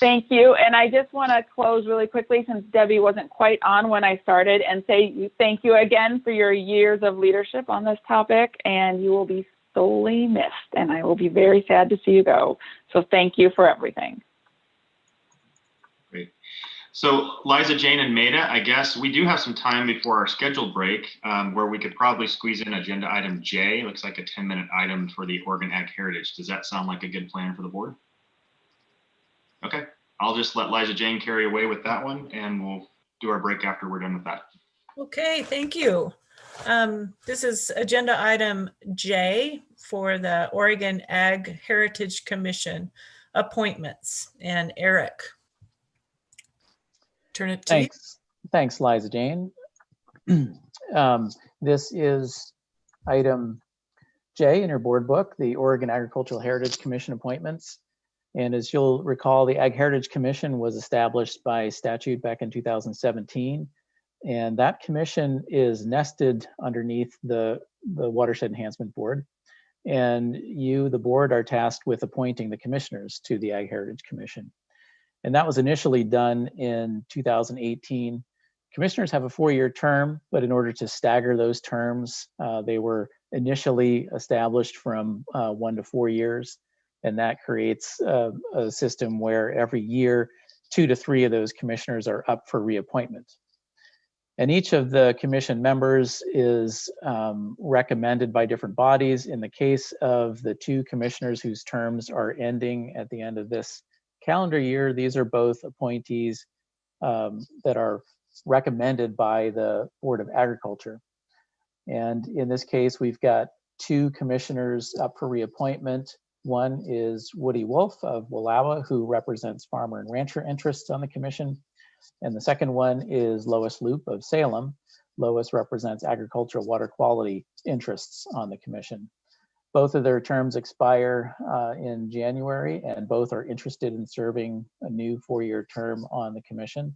Thank you. And I just want to close really quickly since Debbie wasn't quite on when I started and say thank you again for your years of leadership on this topic, and you will be sorely missed, and I will be very sad to see you go. So thank you for everything. Great. So Liza Jane and Maida, I guess we do have some time before our scheduled break where we could probably squeeze in agenda item J. Looks like a 10-minute item for the Oregon Ag Heritage. Does that sound like a good plan for the board? Okay, I'll just let Liza Jane carry away with that one and we'll do our break after we're done with that. Okay, thank you. This is agenda item J for the Oregon Ag Heritage Commission appointments. And Eric, turn it to you. Thanks, Liza Jane. This is item J in your board book, the Oregon Agricultural Heritage Commission appointments. And as you'll recall, the Ag Heritage Commission was established by statute back in 2017. And that commission is nested underneath the Watershed Enhancement Board. And you, the board, are tasked with appointing the commissioners to the Ag Heritage Commission. And that was initially done in 2018. Commissioners have a 4-year term, but in order to stagger those terms, they were initially established from 1 to 4 years. And that creates a system where every year, 2 to 3 of those commissioners are up for reappointment. And each of the commission members is recommended by different bodies. In the case of the 2 commissioners whose terms are ending at the end of this calendar year, these are both appointees that are recommended by the Board of Agriculture. And in this case, we've got 2 commissioners up for reappointment. One is Woody Wolf of Wallowa, who represents farmer and rancher interests on the commission. And the second one is Lois Loop of Salem. Lois represents agricultural water quality interests on the commission. Both of their terms expire in January, and both are interested in serving a new 4-year term on the commission.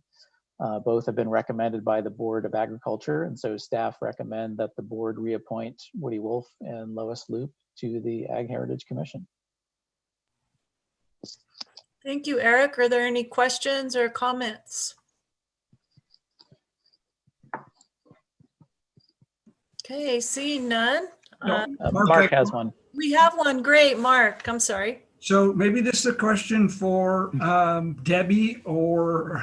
Both have been recommended by the Board of Agriculture, and so staff recommend that the board reappoint Woody Wolf and Lois Loop to the Ag Heritage Commission. Thank you, Eric. Are there any questions or comments? Okay, seeing none. No, Mark has one. We have one. Great, Mark. I'm sorry. So maybe this is a question for Debbie or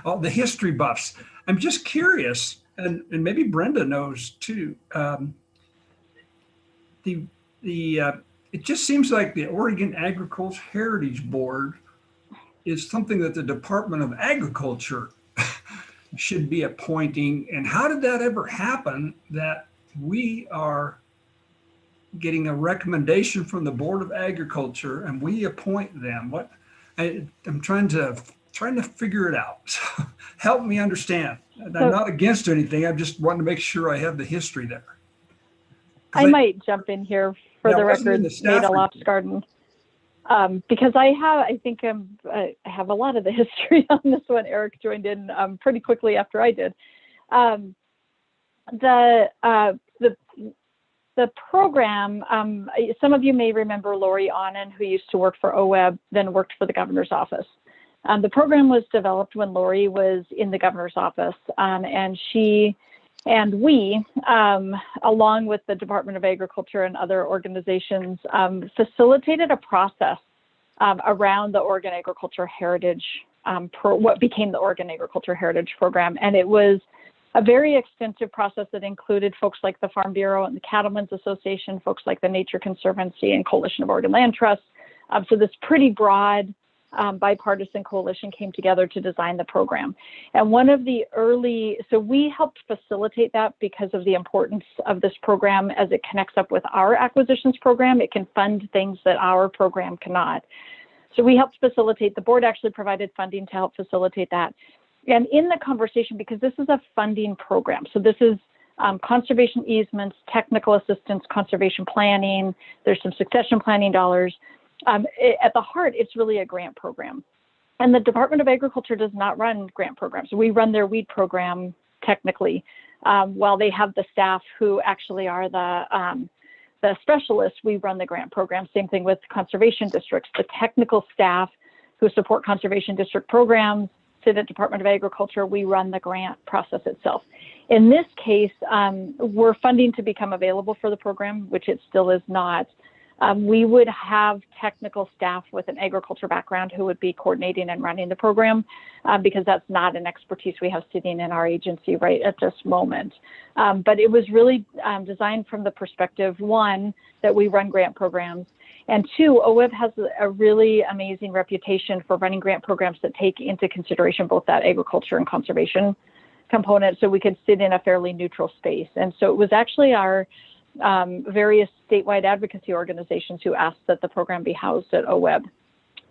all the history buffs. I'm just curious, and maybe Brenda knows too. It just seems like the Oregon Agricultural Heritage Board is something that the Department of Agriculture should be appointing. And how did that ever happen that we are getting a recommendation from the Board of Agriculture and we appoint them? I'm trying to figure it out. So help me understand. And I'm not against anything. I just want to make sure I have the history there. I might jump in here for the record, Nada Lopsgarden, because I think I have a lot of the history on this one. Eric joined in pretty quickly after I did. The program, some of you may remember Lori Onnen, who used to work for OWEB, then worked for the governor's office. The program was developed when Lori was in the governor's office, and she and we, along with the Department of Agriculture and other organizations, facilitated a process around the Oregon Agriculture Heritage, what became the Oregon Agriculture Heritage Program. And it was a very extensive process that included folks like the Farm Bureau and the Cattlemen's Association, folks like the Nature Conservancy and Coalition of Oregon Land Trusts. So this pretty broad bipartisan coalition came together to design the program. And one of the so we helped facilitate that because of the importance of this program as it connects up with our acquisitions program. It can fund things that our program cannot. So we helped facilitate, the board actually provided funding to help facilitate that. And in the conversation, because this is a funding program, so this is conservation easements, technical assistance, conservation planning, there's some succession planning dollars. At the heart, it's really a grant program. And the Department of Agriculture does not run grant programs. We run their weed program technically, while they have the staff who actually are the specialists. We run the grant program. Same thing with conservation districts. The technical staff who support conservation district programs sit at Department of Agriculture. We run the grant process itself. In this case, we're funding to become available for the program, which it still is not. We would have technical staff with an agriculture background who would be coordinating and running the program, because that's not an expertise we have sitting in our agency right at this moment. But it was really designed from the perspective, one, that we run grant programs, and two, OWEB has a really amazing reputation for running grant programs that take into consideration both that agriculture and conservation component, so we could sit in a fairly neutral space. And so it was actually our various statewide advocacy organizations who asked that the program be housed at OWEB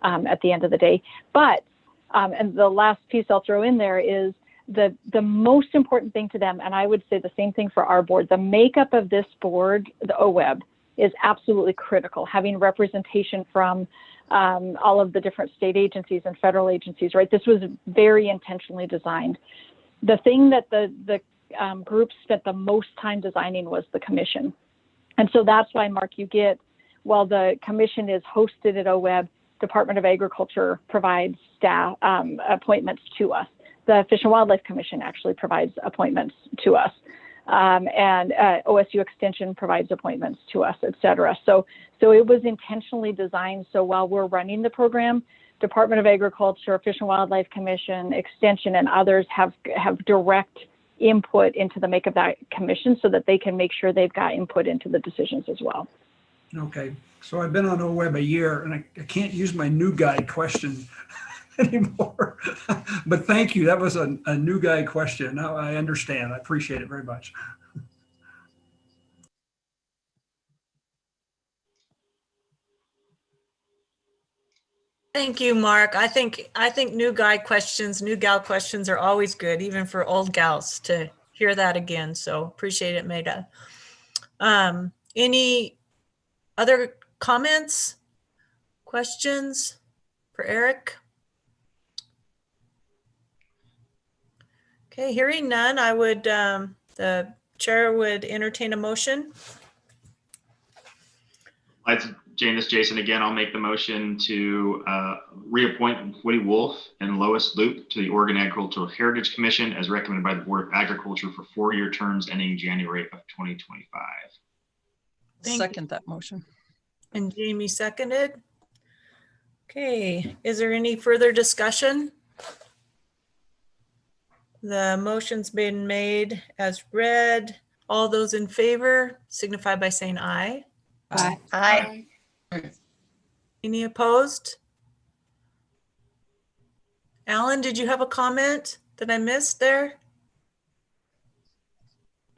at the end of the day. But, and the last piece I'll throw in there is the most important thing to them, and I would say the same thing for our board, the makeup of this board, the OWEB, is absolutely critical. Having representation from all of the different state agencies and federal agencies, right? This was very intentionally designed. The thing that the group spent the most time designing was the commission. And so that's why, Mark, you get, while the commission is hosted at OWEB, Department of Agriculture provides staff appointments to us. The Fish and Wildlife Commission actually provides appointments to us. And OSU Extension provides appointments to us, et cetera. So it was intentionally designed so while we're running the program, Department of Agriculture, Fish and Wildlife Commission, Extension, and others have direct input into the make of that commission so that they can make sure they've got input into the decisions as well. Okay, so I've been on OWEB a year and I can't use my new guy question anymore. But thank you, that was a new guy question. Now I understand, I appreciate it very much. Thank you, Mark. I think new guy questions, new gal questions are always good, even for old gals to hear that again. So appreciate it, Maida. Any other comments, questions for Eric? Okay, hearing none, I would, the chair would entertain a motion. Jane, this is Jason again. I'll make the motion to reappoint Woody Wolf and Lois Loop to the Oregon Agricultural Heritage Commission as recommended by the Board of Agriculture for 4-year terms ending January of 2025. Second that motion. And Jamie seconded. Okay, is there any further discussion? The motion's been made as read. All those in favor signify by saying aye. Aye. Aye. Any opposed? Alan, did you have a comment that I missed there?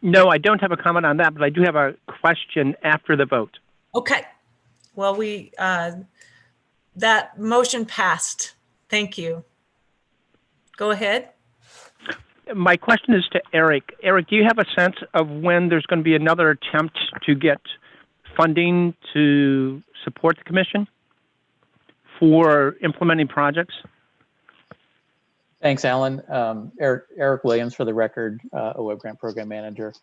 No, I don't have a comment on that, but I do have a question after the vote. Okay. Well, that motion passed. Thank you. Go ahead. My question is to Eric. Eric, do you have a sense of when there's going to be another attempt to get funding to support the commission for implementing projects? Thanks, Alan. Eric Williams, for the record, OWEB Grant Program Manager.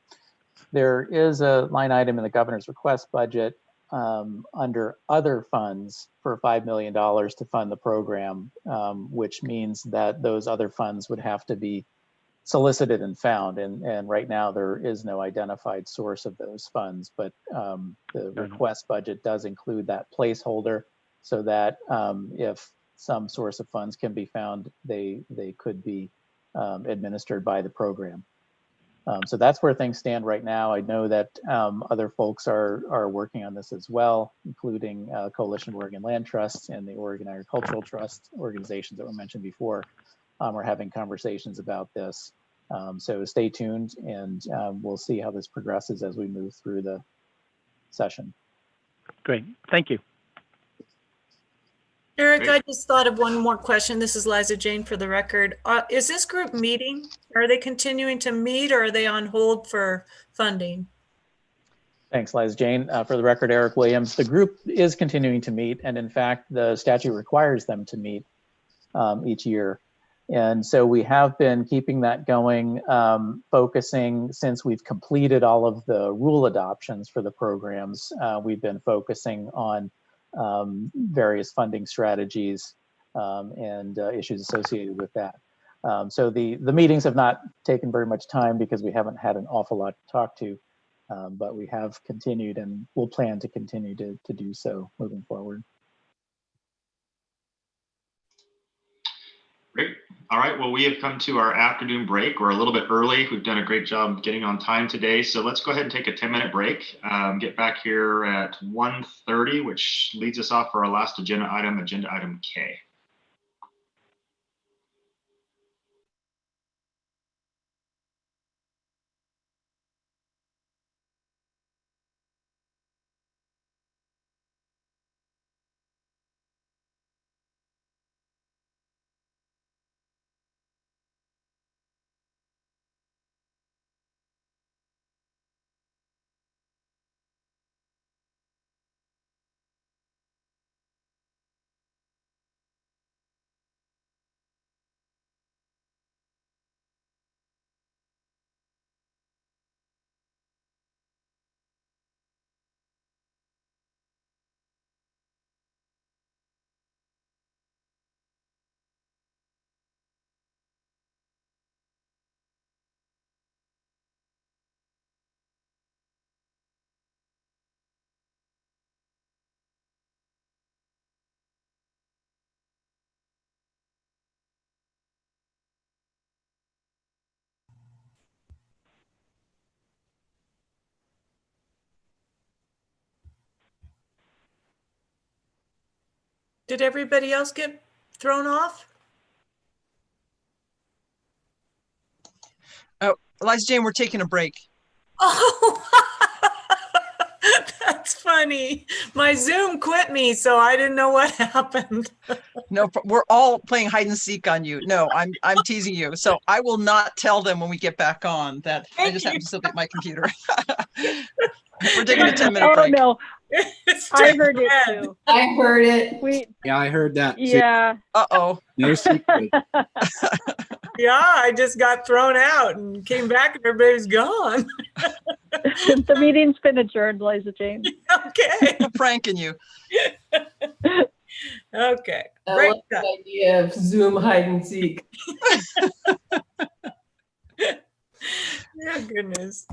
There is a line item in the governor's request budget under other funds for $5 million to fund the program, which means that those other funds would have to be solicited and found. And right now there is no identified source of those funds, but the request budget does include that placeholder so that if some source of funds can be found, they could be administered by the program. So that's where things stand right now. I know that other folks are working on this as well, including Coalition of Oregon Land Trusts and the Oregon Agricultural Trust organizations that were mentioned before. We're having conversations about this. So stay tuned, and we'll see how this progresses as we move through the session. Great, thank you. Eric, I just thought of one more question. This is Liza Jane for the record. Is this group meeting? Are they continuing to meet, or are they on hold for funding? Thanks, Liza Jane. For the record, Eric Williams. The group is continuing to meet, and in fact, the statute requires them to meet each year. And so we have been keeping that going, focusing since we've completed all of the rule adoptions for the programs. We've been focusing on various funding strategies and issues associated with that. So the meetings have not taken very much time because we haven't had an awful lot to talk to, but we have continued and we'll plan to continue to do so moving forward. Great. All right. Well, we have come to our afternoon break. We're a little bit early. We've done a great job getting on time today. So let's go ahead and take a 10-minute break. Get back here at 1:30, which leads us off for our last agenda item K. Did everybody else get thrown off? Oh, Liza Jane, we're taking a break. Oh, that's funny. My Zoom quit me, so I didn't know what happened. No, we're all playing hide and seek on you. No, I'm teasing you. So I will not tell them when we get back on that I just happened to still get my computer. We're taking a 10-minute break. Oh, no. I heard it too. I heard it. Yeah, I heard that too. Yeah. Uh-oh. No secret. Yeah, I just got thrown out and came back and everybody's gone. The meeting's been adjourned, Liza Jane. Okay. Pranking you. Okay. I Break love the up. idea of Zoom hide and seek. Yeah, goodness.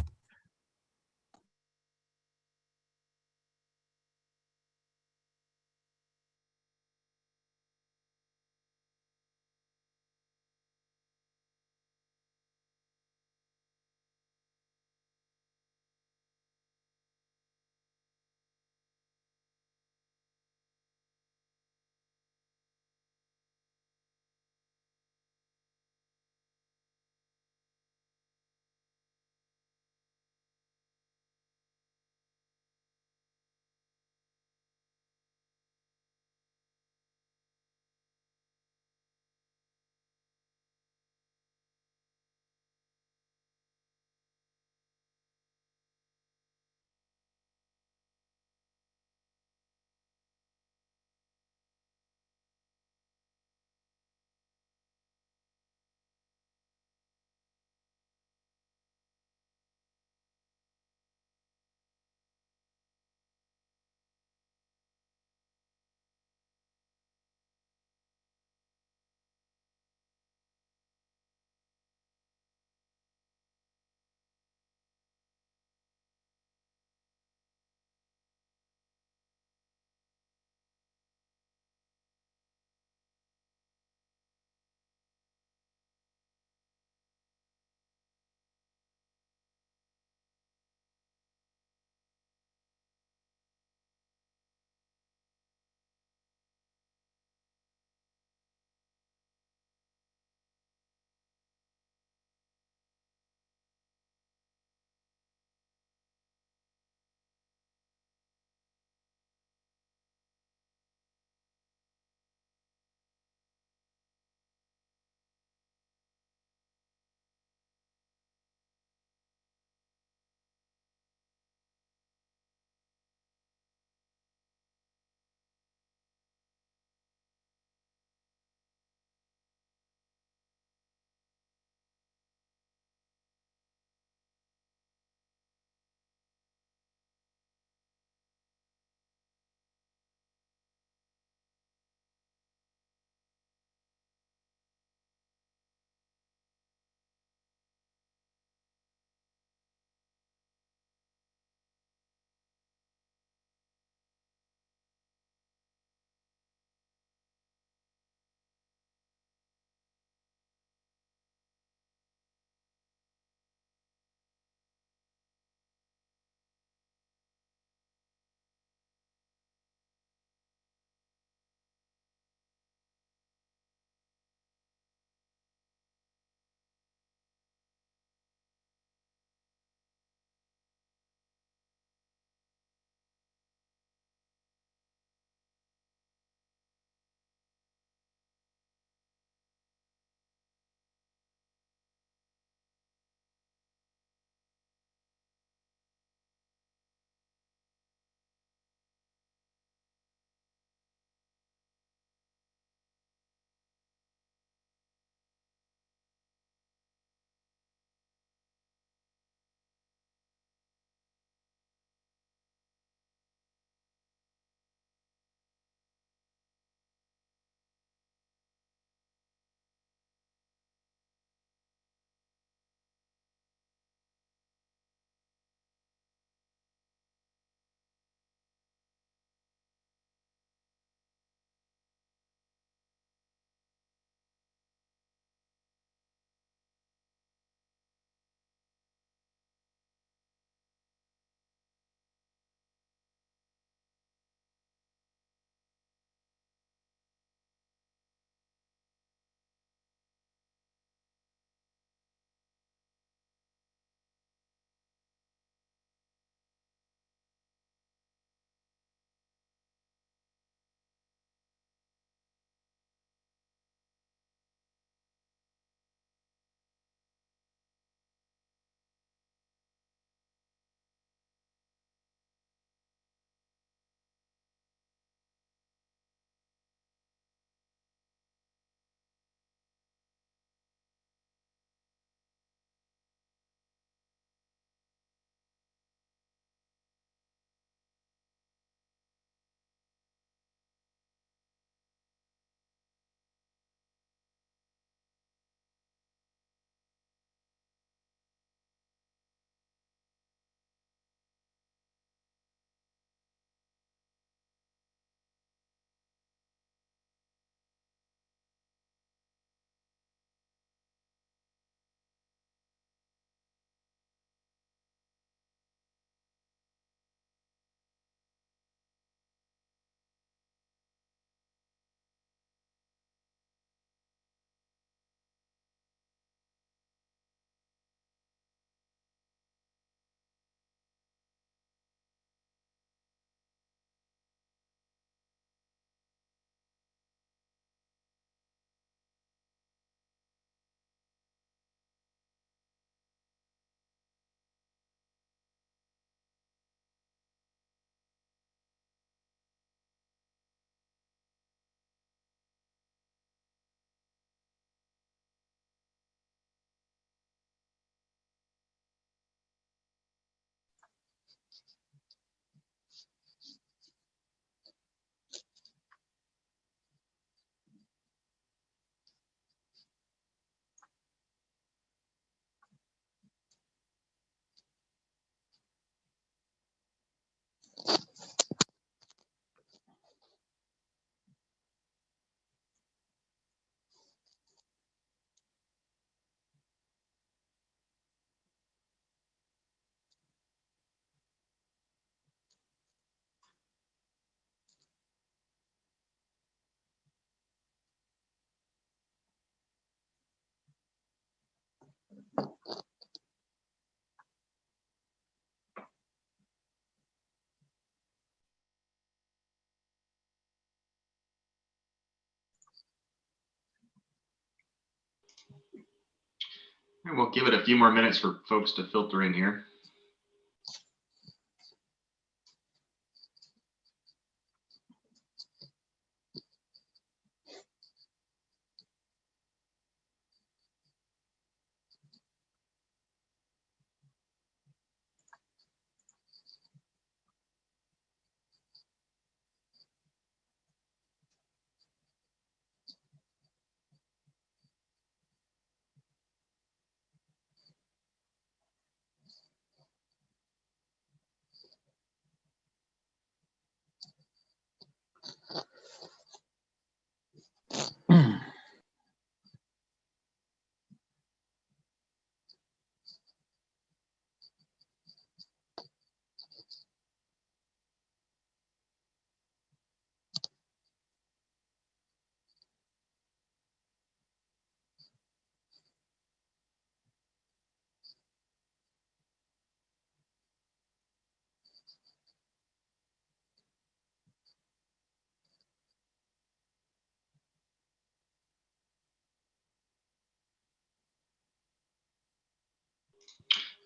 And we'll give it a few more minutes for folks to filter in here.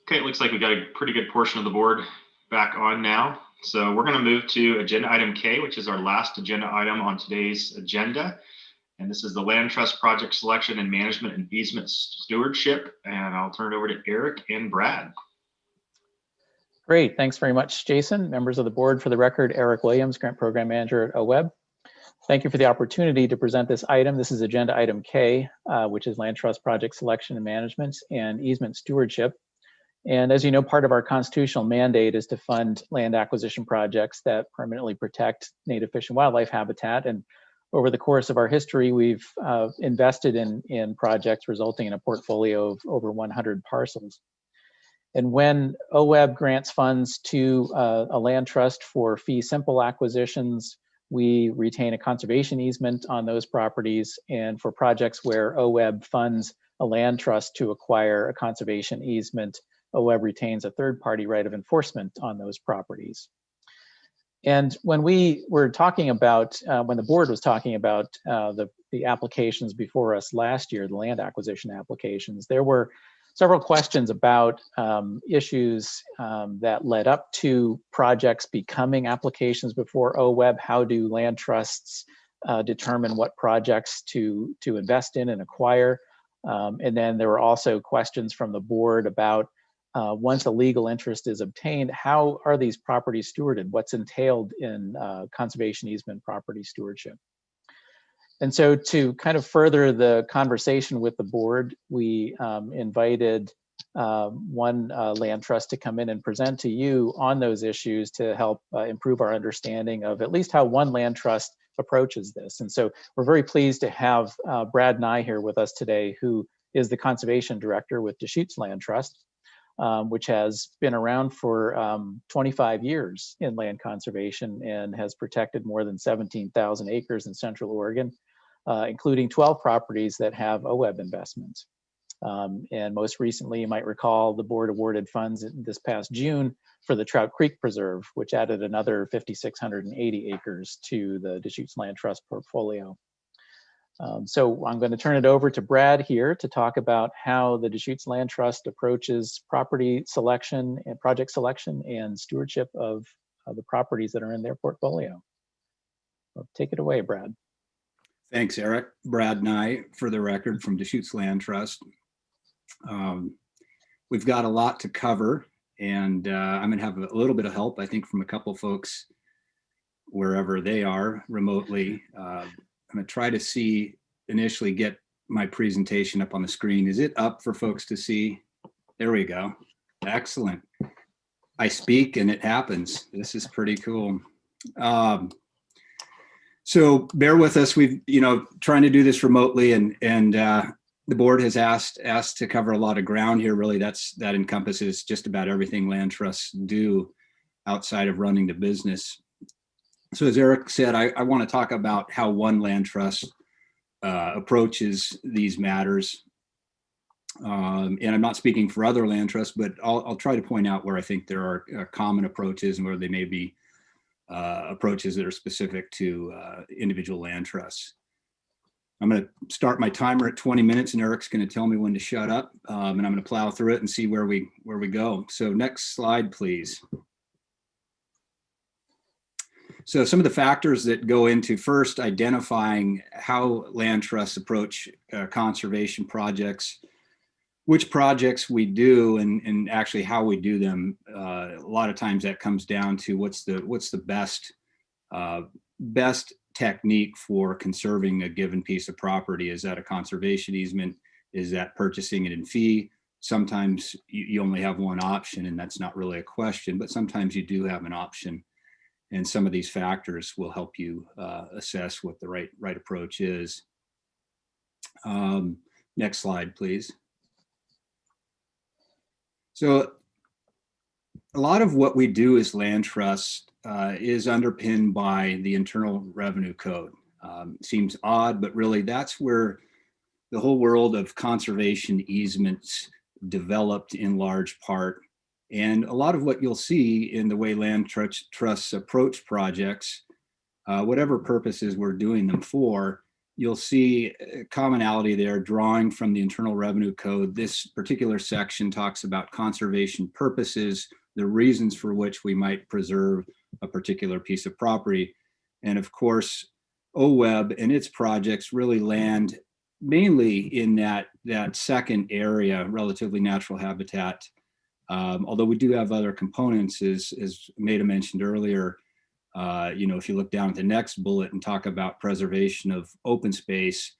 Okay, it looks like we got a pretty good portion of the board back on now. So we're going to move to agenda item K, which is our last agenda item on today's agenda. And this is the land trust project selection and management and easement stewardship. And I'll turn it over to Eric and Brad. Great, thanks very much, Jason. Members of the board, for the record, Eric Williams, Grant Program Manager at OWEB. Thank you for the opportunity to present this item. This is agenda item K, which is land trust project selection and management and easement stewardship. And as you know, part of our constitutional mandate is to fund land acquisition projects that permanently protect native fish and wildlife habitat. And over the course of our history, we've invested in projects resulting in a portfolio of over 100 parcels. And when OWEB grants funds to a land trust for fee simple acquisitions, we retain a conservation easement on those properties. And for projects where OWEB funds a land trust to acquire a conservation easement, OWEB retains a third-party right of enforcement on those properties. And when we were talking about, when the board was talking about the applications before us last year, the land acquisition applications, there were several questions about issues that led up to projects becoming applications before OWEB. How do land trusts determine what projects to invest in and acquire? And then there were also questions from the board about once a legal interest is obtained, how are these properties stewarded? What's entailed in conservation easement property stewardship? And so to kind of further the conversation with the board, we invited one land trust to come in and present to you on those issues to help improve our understanding of at least how one land trust approaches this. And so we're very pleased to have Brad Nye here with us today, who is the conservation director with Deschutes Land Trust, which has been around for 25 years in land conservation and has protected more than 17,000 acres in Central Oregon, including 12 properties that have OWEB investments. And most recently, you might recall, the board awarded funds this past June for the Trout Creek Preserve, which added another 5,680 acres to the Deschutes Land Trust portfolio. So I'm going to turn it over to Brad here to talk about how the Deschutes Land Trust approaches property selection and project selection and stewardship of the properties that are in their portfolio. So take it away, Brad. Thanks, Eric. Brad Nye, for the record, from Deschutes Land Trust. We've got a lot to cover, and I'm going to have a little bit of help, I think, from a couple folks wherever they are remotely. I'm going to try to initially get my presentation up on the screen. Is it up for folks to see? There we go. Excellent. I speak and it happens. This is pretty cool. So bear with us. We've, trying to do this remotely, and the board has asked to cover a lot of ground here. Really, that encompasses just about everything land trusts do outside of running the business. So as Eric said, I want to talk about how one land trust approaches these matters. And I'm not speaking for other land trusts, but I'll try to point out where I think there are common approaches and where they may be approaches that are specific to individual land trusts. I'm going to start my timer at 20 minutes, and Eric's going to tell me when to shut up, and I'm going to plow through it and see where we go. So next slide, please. So some of the factors that go into first identifying how land trusts approach conservation projects, which projects we do, and actually how we do them. A lot of times that comes down to what's the best technique for conserving a given piece of property. Is that a conservation easement? Is that purchasing it in fee? Sometimes you only have one option, and that's not really a question, but sometimes you do have an option. And some of these factors will help you assess what the right approach is. Next slide, please. So a lot of what we do as land trusts is underpinned by the Internal Revenue Code. Seems odd, but really that's where the whole world of conservation easements developed in large part. And a lot of what you'll see in the way land trusts approach projects, whatever purposes we're doing them for, you'll see commonality there drawing from the Internal Revenue Code. This particular section talks about conservation purposes, the reasons for which we might preserve a particular piece of property. And of course, OWEB and its projects really land mainly in that second area, relatively natural habitat. Although we do have other components, as Maida mentioned earlier, if you look down at the next bullet and talk about preservation of open space,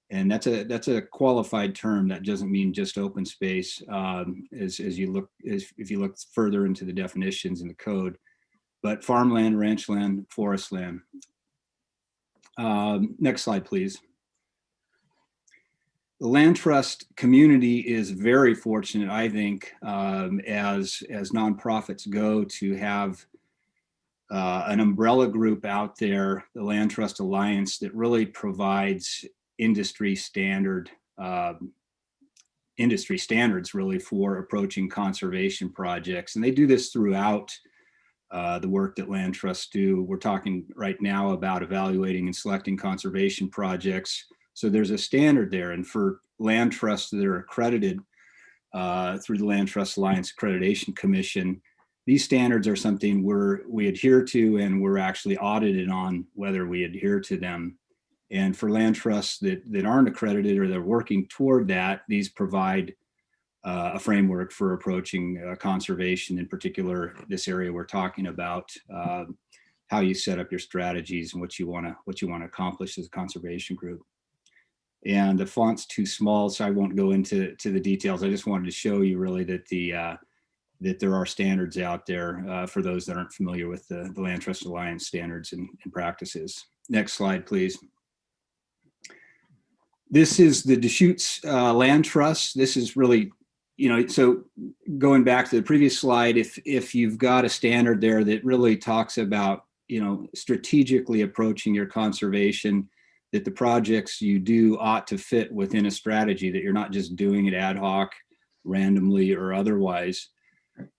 and that's a qualified term. That doesn't mean just open space. If you look further into the definitions in the code, but farmland, ranch land, forest land. Next slide, please. The land trust community is very fortunate, I think, as nonprofits go, to have an umbrella group out there, the Land Trust Alliance, that really provides industry standards really for approaching conservation projects. And they do this throughout the work that land trusts do. We're talking right now about evaluating and selecting conservation projects. So there's a standard there. And for land trusts that are accredited through the Land Trust Alliance Accreditation Commission, these standards are something we adhere to, and we're actually audited on whether we adhere to them. And for land trusts that aren't accredited or they're working toward that, these provide a framework for approaching conservation, in particular this area we're talking about, how you set up your strategies and what you want to accomplish as a conservation group. And the font's too small, so I won't go into the details. I just wanted to show you really that that there are standards out there for those that aren't familiar with the Land Trust Alliance standards and practices. Next slide, please. This is the Deschutes Land Trust. This is really, so going back to the previous slide, if you've got a standard there that really talks about, strategically approaching your conservation, that the projects you do ought to fit within a strategy, that you're not just doing it ad hoc, randomly or otherwise.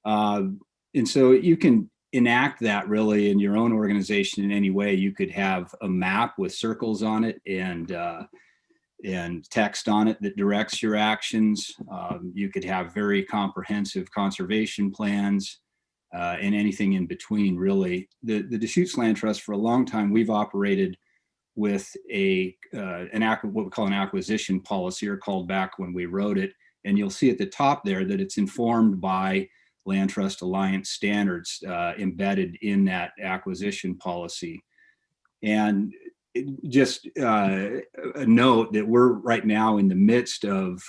And so you can enact that really in your own organization in any way. You could have a map with circles on it and text on it that directs your actions. You could have very comprehensive conservation plans and anything in between, really. The Deschutes Land Trust, for a long time, we've operated with what we call an acquisition policy, or called back when we wrote it. And you'll see at the top there that it's informed by Land Trust Alliance standards embedded in that acquisition policy. And just a note that we're right now in the midst of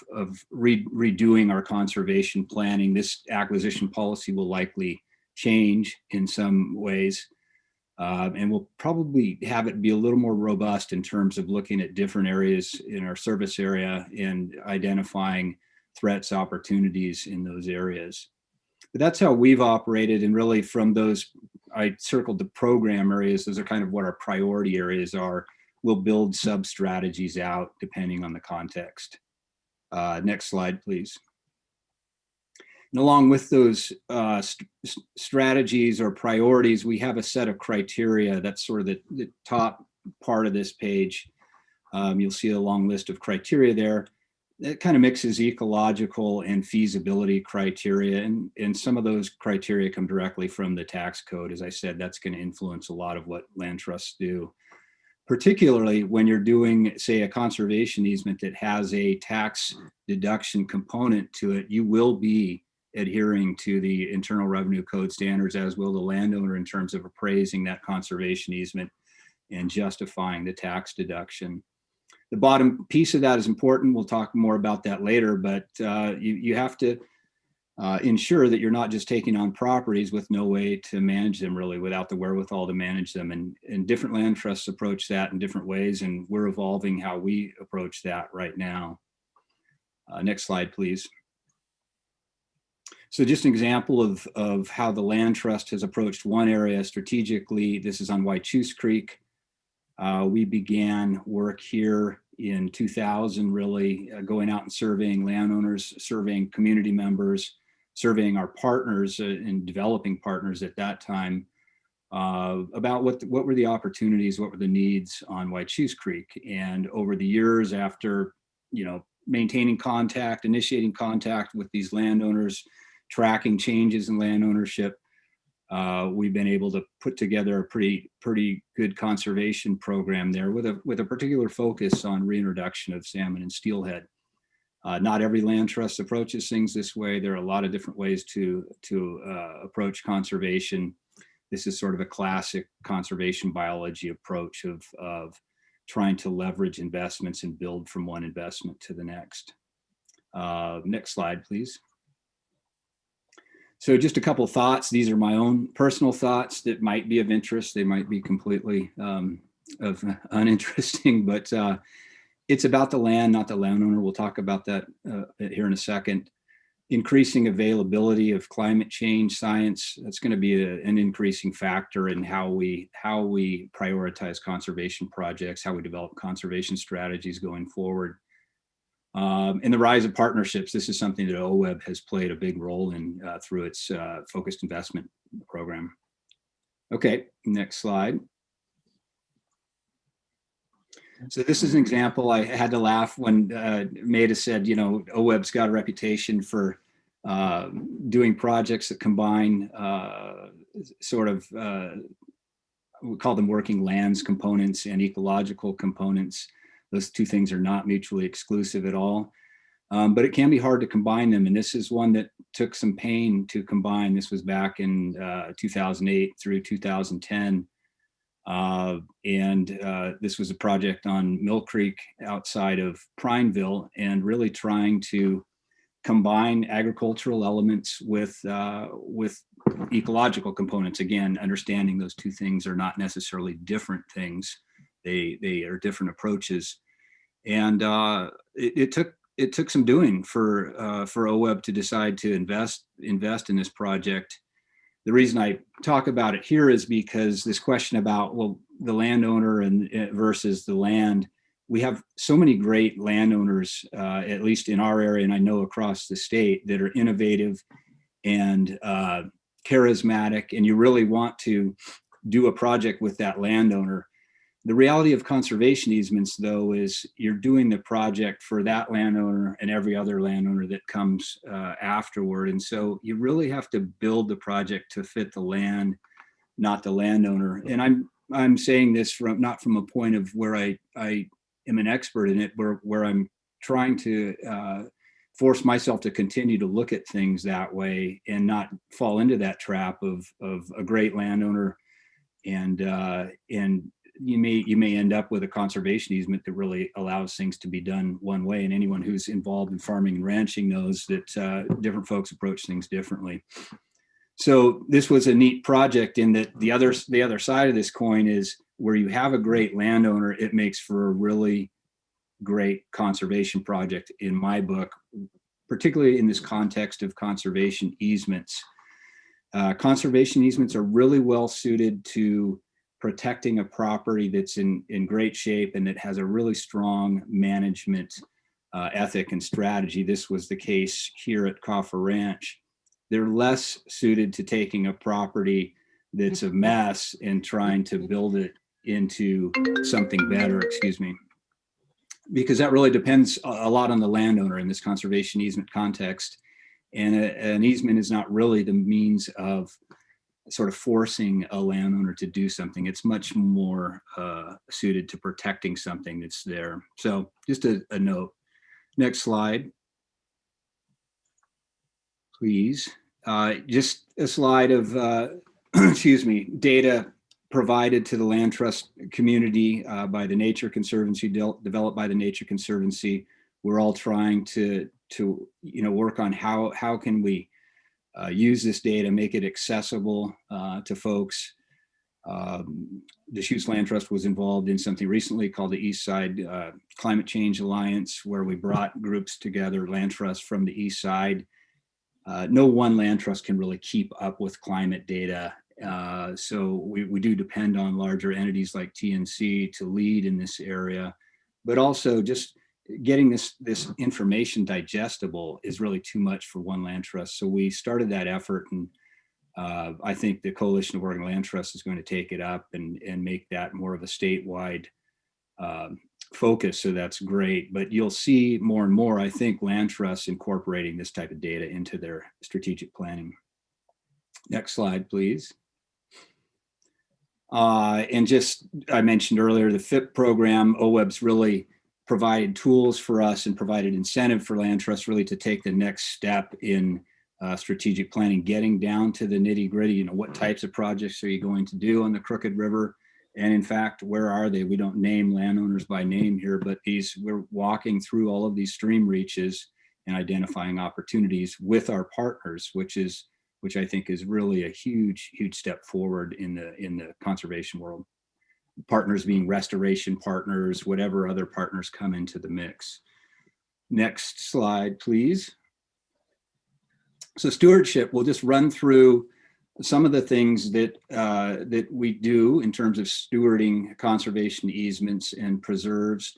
redoing our conservation planning. This acquisition policy will likely change in some ways, and we'll probably have it be a little more robust in terms of looking at different areas in our service area and identifying threats, opportunities in those areas. But that's how we've operated, and really from those, I circled the program areas. Those are kind of what our priority areas are. We'll build sub-strategies out depending on the context. Next slide, please. And along with those strategies or priorities, we have a set of criteria. That's sort of the top part of this page. You'll see a long list of criteria there. It kind of mixes ecological and feasibility criteria, and some of those criteria come directly from the tax code. As I said, that's going to influence a lot of what land trusts do, particularly when you're doing, say, a conservation easement that has a tax deduction component to it. You will be adhering to the Internal Revenue Code standards, as will the landowner, in terms of appraising that conservation easement and justifying the tax deduction. The bottom piece of that is important. We'll talk more about that later, but you have to ensure that you're not just taking on properties with no way to manage them, really, without the wherewithal to manage them. And different land trusts approach that in different ways, and we're evolving how we approach that right now. Next slide, please. So just an example of how the land trust has approached one area strategically. This is on Waichus Creek. We began work here in 2000, really going out and surveying landowners, surveying community members, surveying our partners and developing partners at that time about what were the opportunities, what were the needs on Waichus Creek. And over the years, after maintaining contact, initiating contact with these landowners, tracking changes in land ownership, we've been able to put together a pretty good conservation program there with a particular focus on reintroduction of salmon and steelhead. Not every land trust approaches things this way. There are a lot of different ways to approach conservation. This is sort of a classic conservation biology approach of trying to leverage investments and build from one investment to the next. Next slide, please. So just a couple of thoughts. These are my own personal thoughts that might be of interest. They might be completely uninteresting, but it's about the land, not the landowner. We'll talk about that here in a second. Increasing availability of climate change science, that's going to be an increasing factor in how we prioritize conservation projects, how we develop conservation strategies going forward. And the rise of partnerships, this is something that OWEB has played a big role in through its focused investment program. Okay, next slide. So this is an example. I had to laugh when Maida said, OWEB's got a reputation for doing projects that combine we call them working lands components and ecological components. Those two things are not mutually exclusive at all, but it can be hard to combine them. And this is one that took some pain to combine. This was back in 2008 through 2010. This was a project on Mill Creek outside of Prineville, and really trying to combine agricultural elements with ecological components. Again, understanding those two things are not necessarily different things. They are different approaches, and it took some doing for OWEB to decide to invest in this project. The reason I talk about it here is because this question about, well, the landowner versus the land, we have so many great landowners, at least in our area, and I know across the state, that are innovative and charismatic, and you really want to do a project with that landowner. The reality of conservation easements, though, is you're doing the project for that landowner and every other landowner that comes afterward. And so you really have to build the project to fit the land, not the landowner. And I'm saying this not from a point of where I am an expert in it, where I'm trying to force myself to continue to look at things that way and not fall into that trap of a great landowner and you may end up with a conservation easement that really allows things to be done one way. And anyone who's involved in farming and ranching knows that different folks approach things differently. So this was a neat project in that the other side of this coin is where you have a great landowner, it makes for a really great conservation project in my book, particularly in this context of conservation easements. Conservation easements are really well suited to protecting a property that's in great shape and that has a really strong management ethic and strategy. This was the case here at Coffer Ranch. They're less suited to taking a property that's a mess and trying to build it into something better, excuse me, because that really depends a lot on the landowner in this conservation easement context. And an easement is not really the means of sort of forcing a landowner to do something. It's much more suited to protecting something that's there. So just a note. Next slide, please. Just a slide of, excuse me, data provided to the land trust community by the Nature Conservancy, developed by the Nature Conservancy. We're all trying to work on how can we use this data, make it accessible to folks. Deschutes Land Trust was involved in something recently called the East Side Climate Change Alliance, where we brought groups together, land trusts from the East Side. No one land trust can really keep up with climate data. So we do depend on larger entities like TNC to lead in this area, but also just getting this information digestible is really too much for one land trust. So we started that effort, and I think the Coalition of Oregon Land Trusts is going to take it up and make that more of a statewide focus. So that's great. But you'll see more and more, I think, land trusts incorporating this type of data into their strategic planning. Next slide, please. And just, I mentioned earlier, the FIP program, OWEB's really provided tools for us and provided incentive for land trusts really to take the next step in strategic planning, getting down to the nitty gritty. What types of projects are you going to do on the Crooked River? And in fact, where are they? We don't name landowners by name here, but we're walking through all of these stream reaches and identifying opportunities with our partners, which I think is really a huge step forward in the conservation world. Partners being restoration partners, whatever other partners come into the mix. Next slide, please. So stewardship, we'll just run through some of the things that we do in terms of stewarding conservation easements and preserves.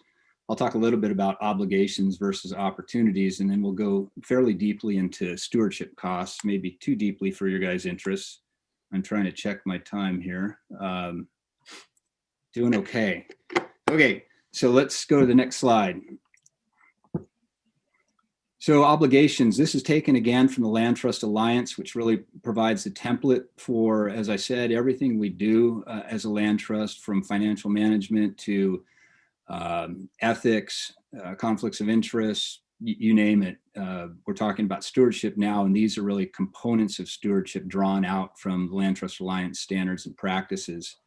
I'll talk a little bit about obligations versus opportunities, and then we'll go fairly deeply into stewardship costs, maybe too deeply for your guys' interests. I'm trying to check my time here. Doing okay. Okay, so let's go to the next slide. So obligations, this is taken again from the Land Trust Alliance, which really provides the template for, as I said, everything we do as a land trust, from financial management to ethics, conflicts of interest, you name it. We're talking about stewardship now, and these are really components of stewardship drawn out from the Land Trust Alliance standards and practices.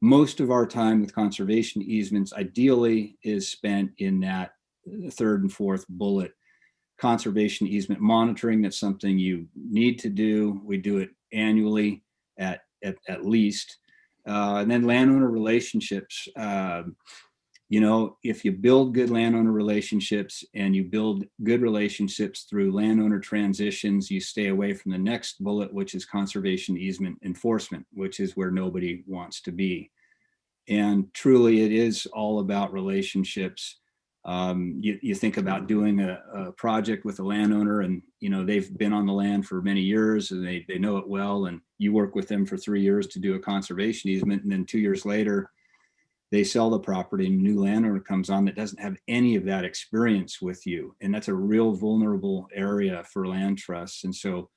Most of our time with conservation easements ideally is spent in that third and fourth bullet. Conservation easement monitoring, that's something you need to do. We do it annually at least. And then landowner relationships. If you build good landowner relationships and you build good relationships through landowner transitions, you stay away from the next bullet, which is conservation easement enforcement, which is where nobody wants to be. And truly, it is all about relationships. You think about doing a project with a landowner, and they've been on the land for many years and they know it well, and you work with them for 3 years to do a conservation easement, and then 2 years later they sell the property and a new landowner comes on that doesn't have any of that experience with you, and that's a real vulnerable area for land trusts. And so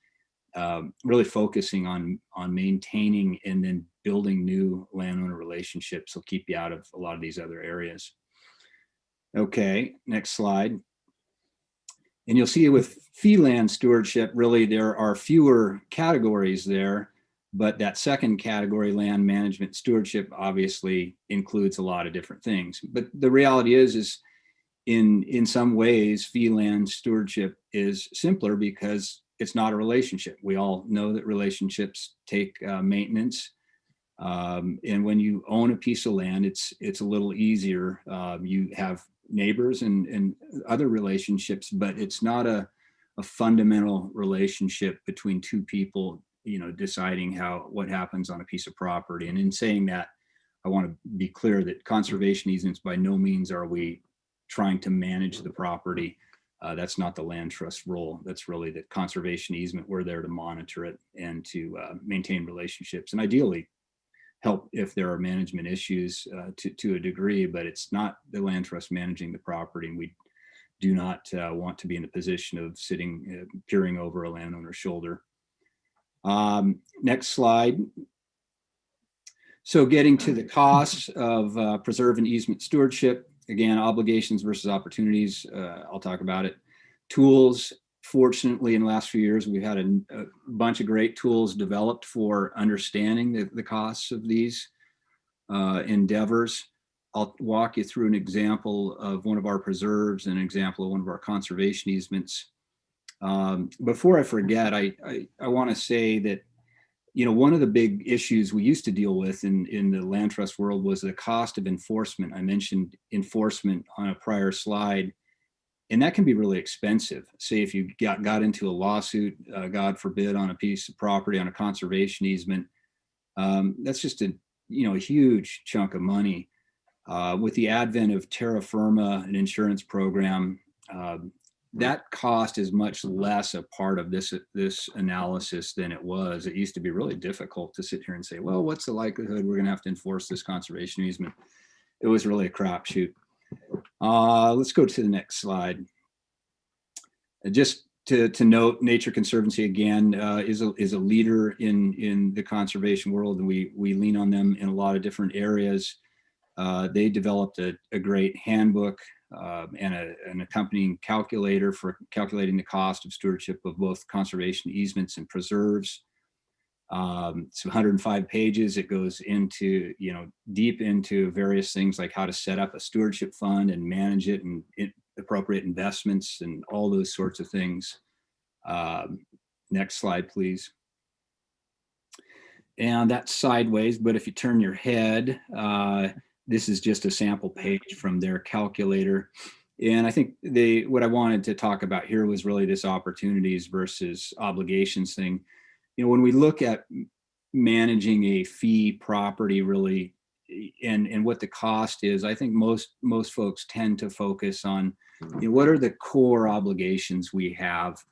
really focusing on maintaining and then building new landowner relationships will keep you out of a lot of these other areas. Okay, next slide. And you'll see with fee land stewardship, really there are fewer categories there, but that second category, land management stewardship, obviously includes a lot of different things. But the reality is in some ways, fee land stewardship is simpler because it's not a relationship. We all know that relationships take maintenance. And when you own a piece of land, it's a little easier. You have neighbors and other relationships, but it's not a fundamental relationship between two people, deciding what happens on a piece of property. And in saying that, I want to be clear that conservation easements, by no means are we trying to manage the property. That's not the land trust role. That's really the conservation easement. We're there to monitor it and to maintain relationships, and ideally help if there are management issues to a degree, but it's not the land trust managing the property. And we do not want to be in the position of sitting, peering over a landowner's shoulder. Next slide. So getting to the costs of preserve and easement stewardship, again, obligations versus opportunities, I'll talk about it. Tools, fortunately, in the last few years, we've had a bunch of great tools developed for understanding the costs of these endeavors. I'll walk you through an example of one of our preserves and an example of one of our conservation easements. Before I forget, I want to say that, you know, one of the big issues we used to deal with in the land trust world was the cost of enforcement. I mentioned enforcement on a prior slide, and that can be really expensive. Say if you got into a lawsuit, God forbid, on a piece of property, on a conservation easement, that's just a huge chunk of money. With the advent of terra firma, an insurance program, that cost is much less a part of this analysis than it was. It used to be really difficult to sit here and say, well, what's the likelihood we're going to have to enforce this conservation easement? It was really a crapshoot. Let's go to the next slide. Just to note, Nature Conservancy again is a leader in the conservation world, and we lean on them in a lot of different areas. They developed a great handbook and an accompanying calculator for calculating the cost of stewardship of both conservation easements and preserves. It's 105 pages. It goes into, deep into various things like how to set up a stewardship fund and manage it, and appropriate investments and all those sorts of things. Next slide, please. And that's sideways, but if you turn your head, this is just a sample page from their calculator. And I think what I wanted to talk about here was really this opportunities versus obligations thing. When we look at managing a fee property really, and what the cost is, I think most folks tend to focus on what are the core obligations we have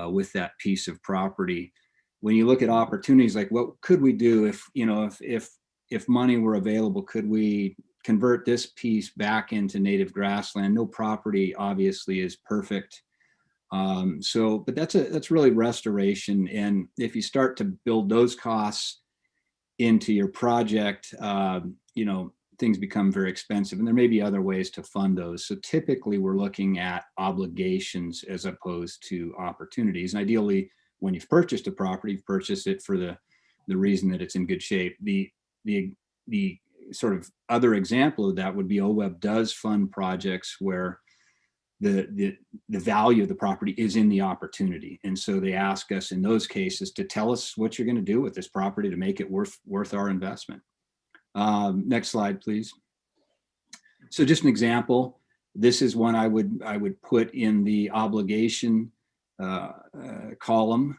with that piece of property. When you look at opportunities, like what could we do if money were available, could we convert this piece back into native grassland? No property obviously is perfect. But that's really restoration. And if you start to build those costs into your project, things become very expensive, and there may be other ways to fund those. So typically we're looking at obligations as opposed to opportunities. And ideally, when you've purchased a property, you've purchased it for the reason that it's in good shape. The sort of other example of that would be OWEB does fund projects where the value of the property is in the opportunity. And so they ask us in those cases to tell us what you're going to do with this property to make it worth our investment. Next slide, please. So just an example, this is one I would put in the obligation column.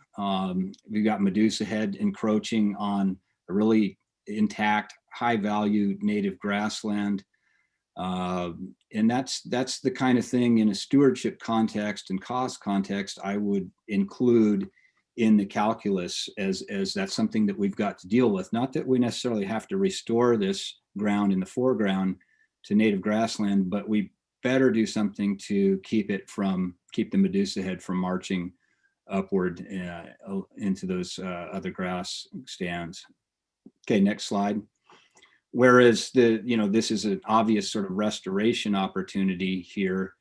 We've got Medusa Head encroaching on a really intact, high value native grassland. And that's the kind of thing in a stewardship context and cost context I would include in the calculus as that's something that we've got to deal with. Not that we necessarily have to restore this ground in the foreground to native grassland, but we better do something to keep the Medusa Head from marching upward into those other grass stands. Okay, next slide. Whereas this is an obvious sort of restoration opportunity here,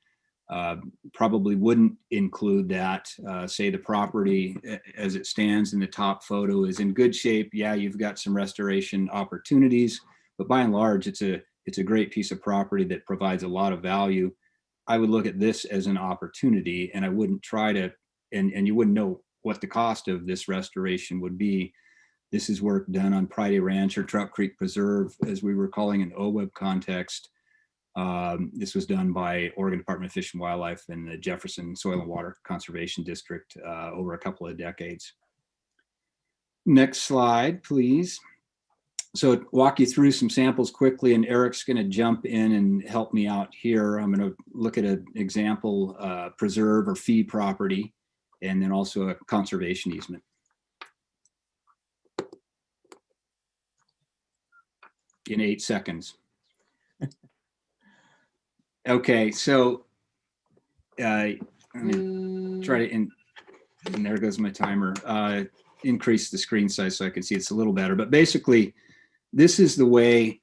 probably wouldn't include that. Say the property as it stands in the top photo is in good shape. Yeah, you've got some restoration opportunities, but by and large, it's a great piece of property that provides a lot of value. I would look at this as an opportunity, and I wouldn't try to, and you wouldn't know what the cost of this restoration would be. This is work done on Pride Ranch or Trout Creek Preserve, as we were calling in OWEB context. This was done by Oregon Department of Fish and Wildlife and the Jefferson Soil and Water Conservation District over a couple of decades. Next slide, please. So walk you through some samples quickly, and Eric's going to jump in and help me out here. I'm going to look at an example preserve or fee property, and then also a conservation easement. In 8 seconds. Okay, so I'm going to try to, and there goes my timer, increase the screen size so I can see it's a little better. But basically, this is the way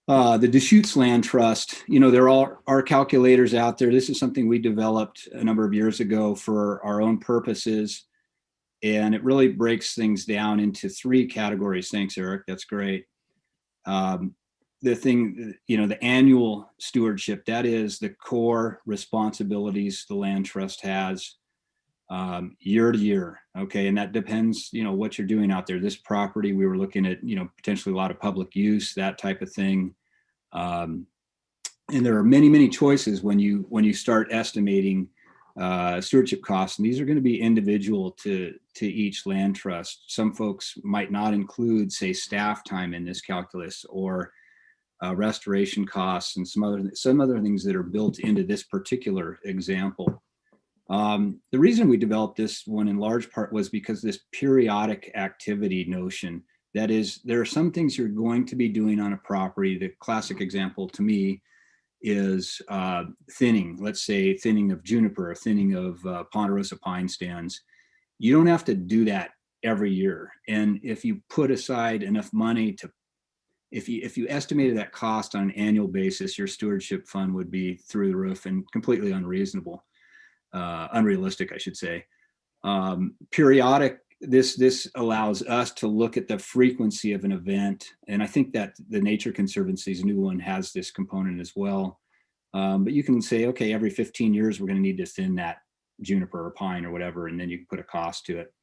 the Deschutes Land Trust, you know, there are calculators out there. This is something we developed a number of years ago for our own purposes. And it really breaks things down into 3 categories. Thanks, Eric. That's great. The thing, you know, the annual stewardship, that is the core responsibilities the land trust has year to year. Okay. And that depends, you know, what you're doing out there. This property, we were looking at, you know, potentially a lot of public use, that type of thing. And there are many, many choices when you start estimating stewardship costs, and these are going to be individual to each land trust. Some folks might not include, say, staff time in this calculus, or restoration costs, and some other things that are built into this particular example. The reason we developed this one in large part was because this periodic activity notion. That is, there are some things you're going to be doing on a property. The classic example to me is thinning. Let's say thinning of juniper, or thinning of ponderosa pine stands. You don't have to do that every year. And if you put aside enough money to, if you estimated that cost on an annual basis, your stewardship fund would be through the roof and completely unreasonable, unrealistic, I should say. Periodic, this allows us to look at the frequency of an event. And I think that the Nature Conservancy's new one has this component as well. But you can say, okay, every 15 years, we're going to need to thin that juniper or pine or whatever, and then you can put a cost to it.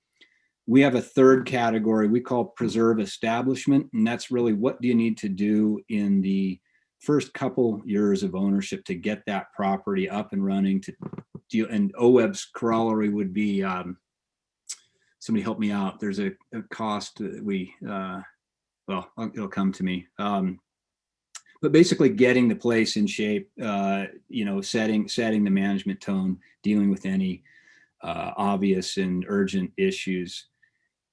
We have a third category we call preserve establishment. And that's really, what do you need to do in the first couple years of ownership to get that property up and running, to deal. And OWEB's corollary would be, somebody help me out. There's a cost that we, well, it'll come to me. But basically getting the place in shape, you know, setting the management tone, dealing with any obvious and urgent issues.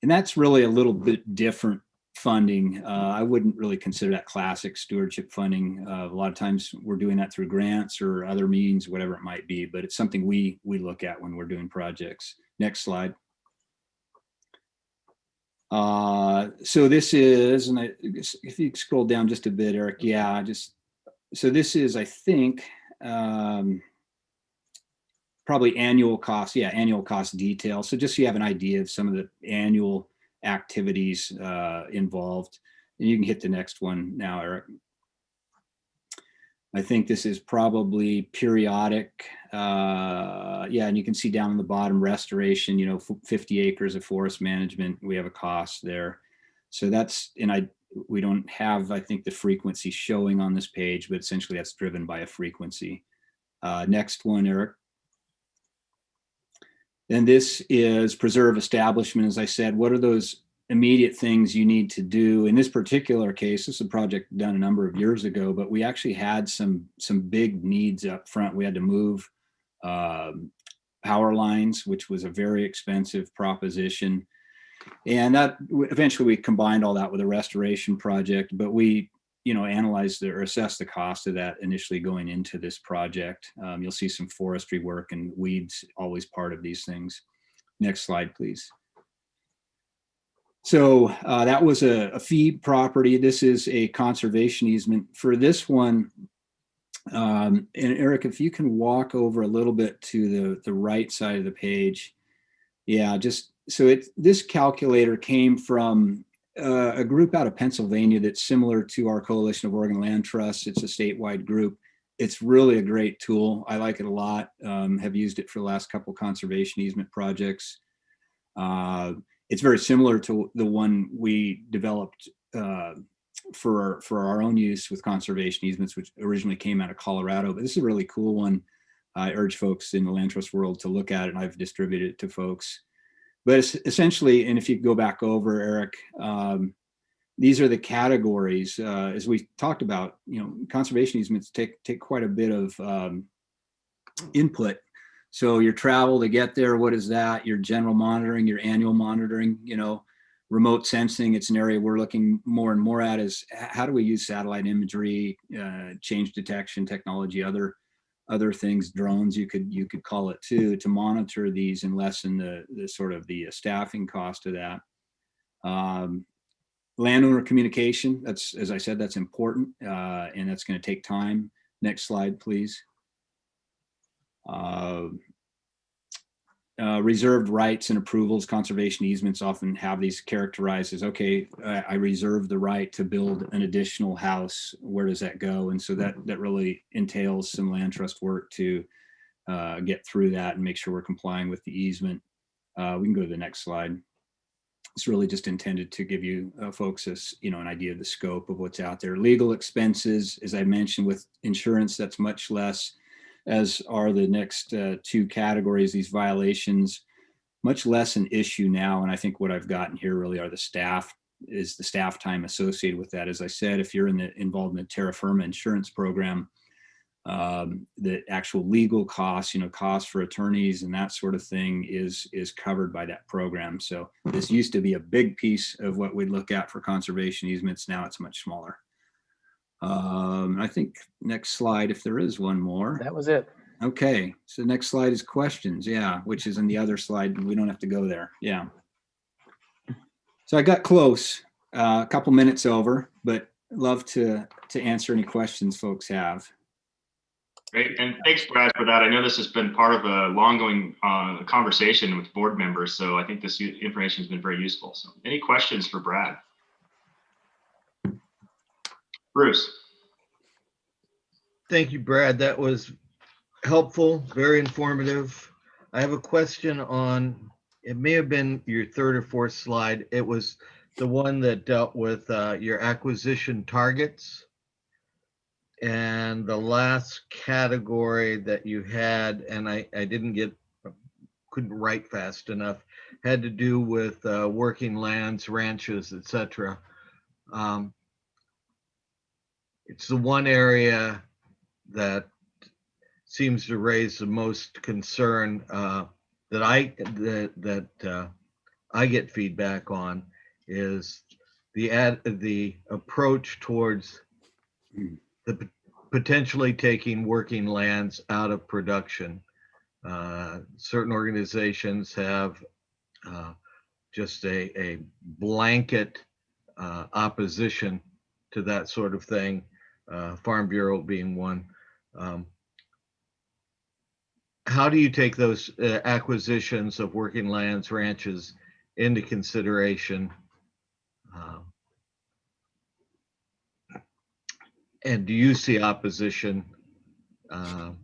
And that's really a little bit different funding. I wouldn't really consider that classic stewardship funding. A lot of times we're doing that through grants or other means, whatever it might be, but it's something we look at when we're doing projects. Next slide. So this is, and if you scroll down just a bit, Eric, yeah, so this is, I think, probably annual cost, yeah, annual cost detail. So just so you have an idea of some of the annual activities involved. And you can hit the next one now, Eric. I think this is probably periodic. Yeah, and you can see down in the bottom, restoration, you know, 50 acres of forest management, we have a cost there. So that's, and we don't have, I think, the frequency showing on this page, but essentially that's driven by a frequency. Next one, Eric. And this is preserve establishment. As I said, what are those immediate things you need to do? In this particular case, this is a project done a number of years ago, but we actually had some big needs up front. We had to move power lines, which was a very expensive proposition. And that eventually we combined all that with a restoration project, but we, you know, analyzed or assessed the cost of that initially going into this project. You'll see some forestry work, and weeds always part of these things. Next slide, please. So that was a fee property. This is a conservation easement. For this one, and Eric, if you can walk over a little bit to the right side of the page. Yeah, just so this calculator came from a group out of Pennsylvania that's similar to our Coalition of Oregon Land Trusts. It's a statewide group. It's really a great tool. I like it a lot. Have used it for the last couple conservation easement projects. It's very similar to the one we developed for our own use with conservation easements, which originally came out of Colorado. But this is a really cool one. I urge folks in the land trust world to look at it, and I've distributed it to folks. But it's essentially, and if you go back over, Eric, these are the categories. As we talked about, conservation easements take quite a bit of input. So your travel to get there, what is that? Your general monitoring, your annual monitoring, remote sensing. It's an area we're looking more and more at, is how do we use satellite imagery, change detection technology, other things, drones you could call it too, to monitor these and lessen the sort of the staffing cost of that. Landowner communication, that's, as I said, that's important, and that's going to take time. Next slide, please. Reserved rights and approvals. Conservation easements often have these characterized as, okay, I reserve the right to build an additional house. Where does that go? And so that really entails some land trust work to get through that and make sure we're complying with the easement. We can go to the next slide. It's really just intended to give you folks an idea of the scope of what's out there. Legal expenses, as I mentioned, with insurance, that's much less, as are the next two categories, these violations, much less an issue now. And I think what I've gotten here really are the staff time associated with that. As I said, if you're involved in the terra firma insurance program, the actual legal costs, costs for attorneys and that sort of thing is covered by that program. So this used to be a big piece of what we'd look at for conservation easements. Now it's much smaller. I think next slide, if there is one more. That was it. Okay, so next slide is questions, which is in the other slide, and we don't have to go there. So I got close, a couple minutes over, but love to answer any questions folks have. Great, and thanks, Brad, for that. I know this has been part of a long-going conversation with board members, so I think this information has been very useful. So any questions for Brad? Bruce. Thank you, Brad. That was helpful, very informative. I have a question on, it may have been your third or fourth slide. It was the one that dealt with your acquisition targets. And the last category that you had, and I couldn't write fast enough, had to do with working lands, ranches, etc. It's the one area that seems to raise the most concern that I get feedback on, is the approach towards the potentially taking working lands out of production. Certain organizations have just a blanket opposition to that sort of thing, Farm Bureau being one. How do you take those acquisitions of working lands, ranches into consideration? And do you see opposition to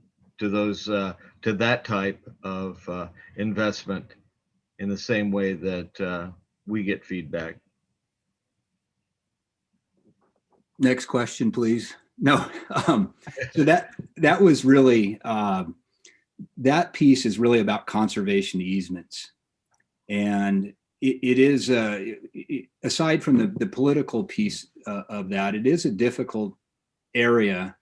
that type of investment in the same way that we get feedback? Next question, please. No, so that was really, that piece is really about conservation easements. And it is, aside from the political piece of that, it is a difficult area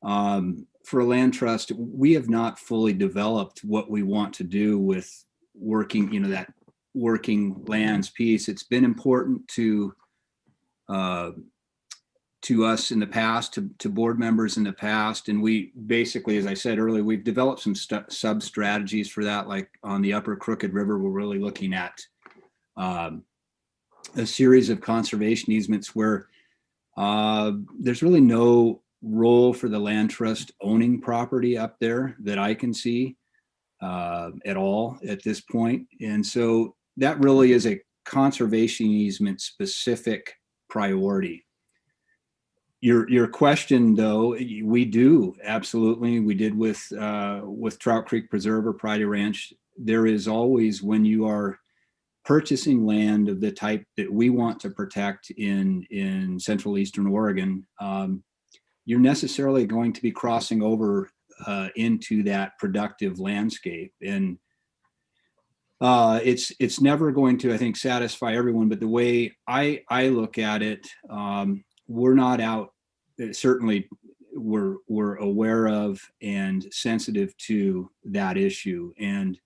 for a land trust. We have not fully developed what we want to do with working, that working lands piece. It's been important to us in the past, to board members in the past. And we basically, as I said earlier, we've developed some sub strategies for that. Like on the Upper Crooked River, we're really looking at a series of conservation easements where there's really no role for the land trust owning property up there that I can see at all at this point. And so that really is a conservation easement specific priority. Your question, though, we do absolutely. We did with Trout Creek Preserve or Prairie Ranch. There is always, when you are purchasing land of the type that we want to protect in Central Eastern Oregon, you're necessarily going to be crossing over into that productive landscape. And It's never going to, I think, satisfy everyone. But the way I look at it, we're not out. Certainly, we're aware of and sensitive to that issue. And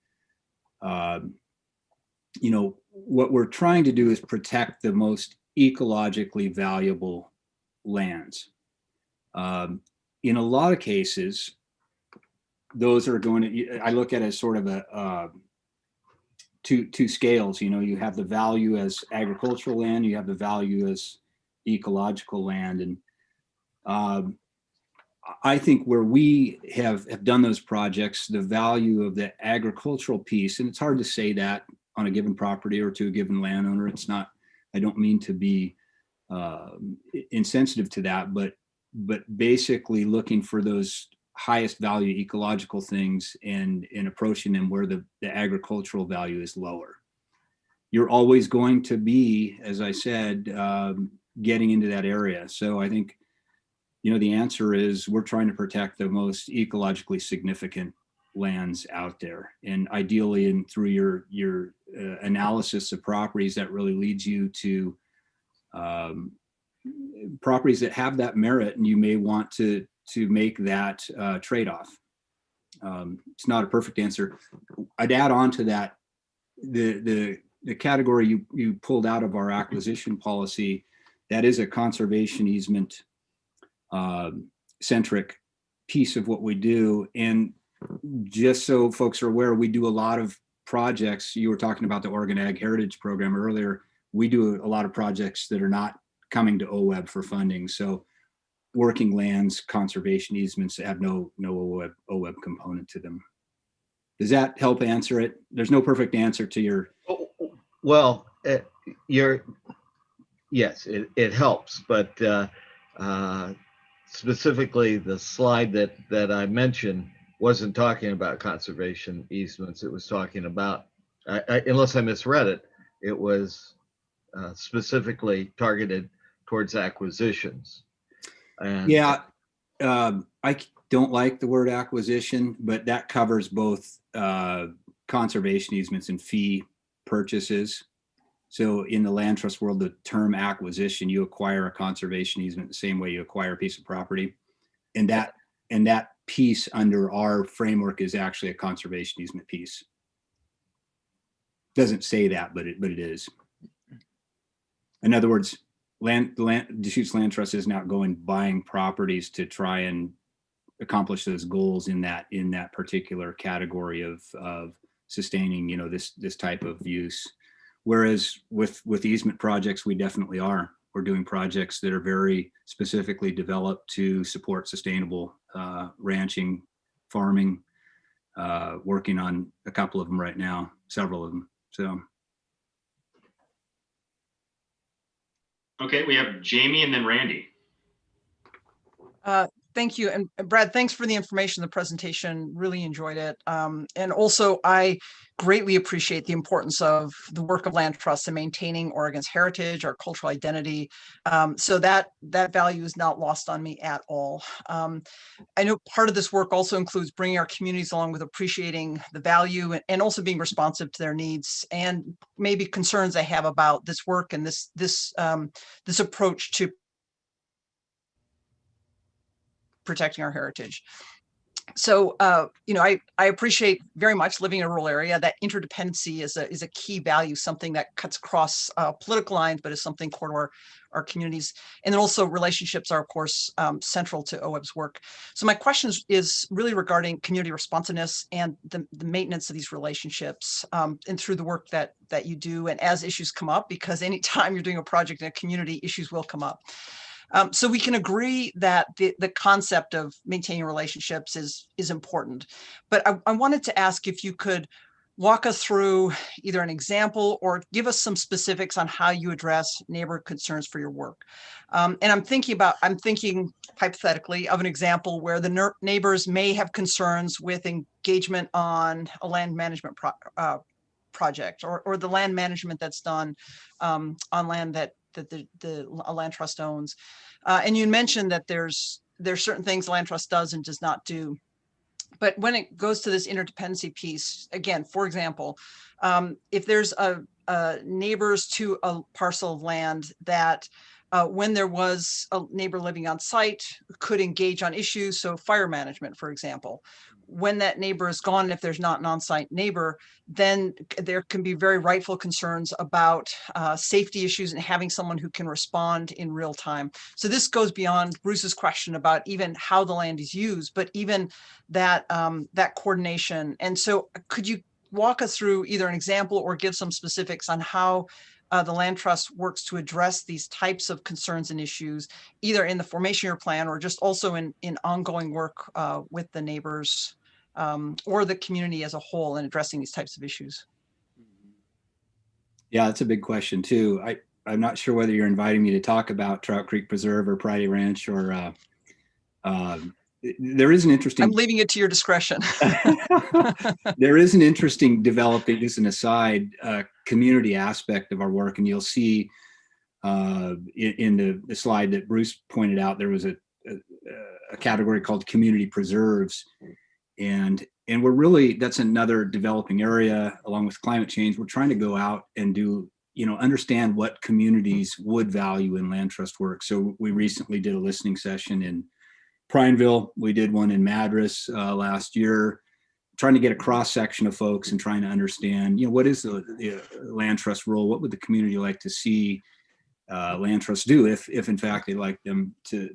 you know, what we're trying to do is protect the most ecologically valuable lands. In a lot of cases, those are going to, I look at it as sort of a two scales. You know, you have the value as agricultural land, you have the value as ecological land. And I think where we have done those projects, the value of the agricultural piece, and it's hard to say that on a given property or to a given landowner. It's not, I don't mean to be insensitive to that, but basically looking for those highest value ecological things and approaching them where the agricultural value is lower. You're always going to be, as I said, getting into that area. So I think, you know, the answer is we're trying to protect the most ecologically significant lands out there. And ideally, and through your analysis of properties, that really leads you to properties that have that merit, and you may want to make that trade-off. It's not a perfect answer. I'd add on to that the category you pulled out of our acquisition policy, that is a conservation easement centric piece of what we do. And just so folks are aware, we do a lot of projects. You were talking about the Oregon Ag Heritage Program earlier. We do a lot of projects that are not coming to OWEB for funding. So working lands, conservation easements have no OWEB component to them. Does that help answer it? There's no perfect answer to your. Well, yes, it helps, but specifically the slide that I mentioned wasn't talking about conservation easements. It was talking about, unless I misread it, it was specifically targeted towards acquisitions. And yeah, I don't like the word acquisition, but that covers both conservation easements and fee purchases. So in the land trust world, the term acquisition, you acquire a conservation easement the same way you acquire a piece of property. And that piece under our framework is actually a conservation easement piece. Doesn't say that, but it is. In other words, Deschutes Land Trust is not going buying properties to try and accomplish those goals in that particular category of sustaining, you know, this type of use. Whereas with easement projects, we definitely are. We're doing projects that are very specifically developed to support sustainable ranching, farming, working on a couple of them right now, several of them. So. Okay, we have Jamie and then Randy. Thank you. And Brad, thanks for the information, the presentation, really enjoyed it. And also, I greatly appreciate the importance of the work of land trusts in maintaining Oregon's heritage, our cultural identity. So that value is not lost on me at all. I know part of this work also includes bringing our communities along with appreciating the value and also being responsive to their needs and maybe concerns they have about this work and this approach to protecting our heritage. So, you know, I appreciate very much living in a rural area. That interdependency is a key value, something that cuts across political lines, but is something core to our communities. And then also relationships are, of course, central to OWEB's work. So my question is really regarding community responsiveness and the maintenance of these relationships and through the work that you do and as issues come up, because anytime you're doing a project in a community, issues will come up. So we can agree that the concept of maintaining relationships is important. But I wanted to ask if you could walk us through either an example or give us some specifics on how you address neighbor concerns for your work. And I'm thinking hypothetically of an example where the neighbors may have concerns with engagement on a land management project or the land management that's done on land that the land trust owns. And you mentioned that there's certain things the land trust does and does not do. But when it goes to this interdependency piece, again, for example, if there's a neighbors to a parcel of land that when there was a neighbor living on site could engage on issues, so fire management, for example, when that neighbor is gone, if there's not an on-site neighbor, then there can be very rightful concerns about safety issues and having someone who can respond in real time. So this goes beyond Bruce's question about even how the land is used, but even that that coordination. And so could you walk us through either an example or give some specifics on how the land trust works to address these types of concerns and issues, either in the formation of your plan or just also in ongoing work with the neighbors or the community as a whole in addressing these types of issues? Yeah, that's a big question too. I'm not sure whether you're inviting me to talk about Trout Creek Preserve or Prairie Ranch or there is an interesting. I'm leaving it to your discretion. There is an interesting developing, as an aside, community aspect of our work, and you'll see in the slide that Bruce pointed out, there was a category called community preserves, and we're really, that's another developing area along with climate change. We're trying to go out and do, understand what communities would value in land trust work. So we recently did a listening session in Prineville. We did one in Madras last year, trying to get a cross section of folks and trying to understand, what is the land trust role? What would the community like to see land trusts do if in fact they like them to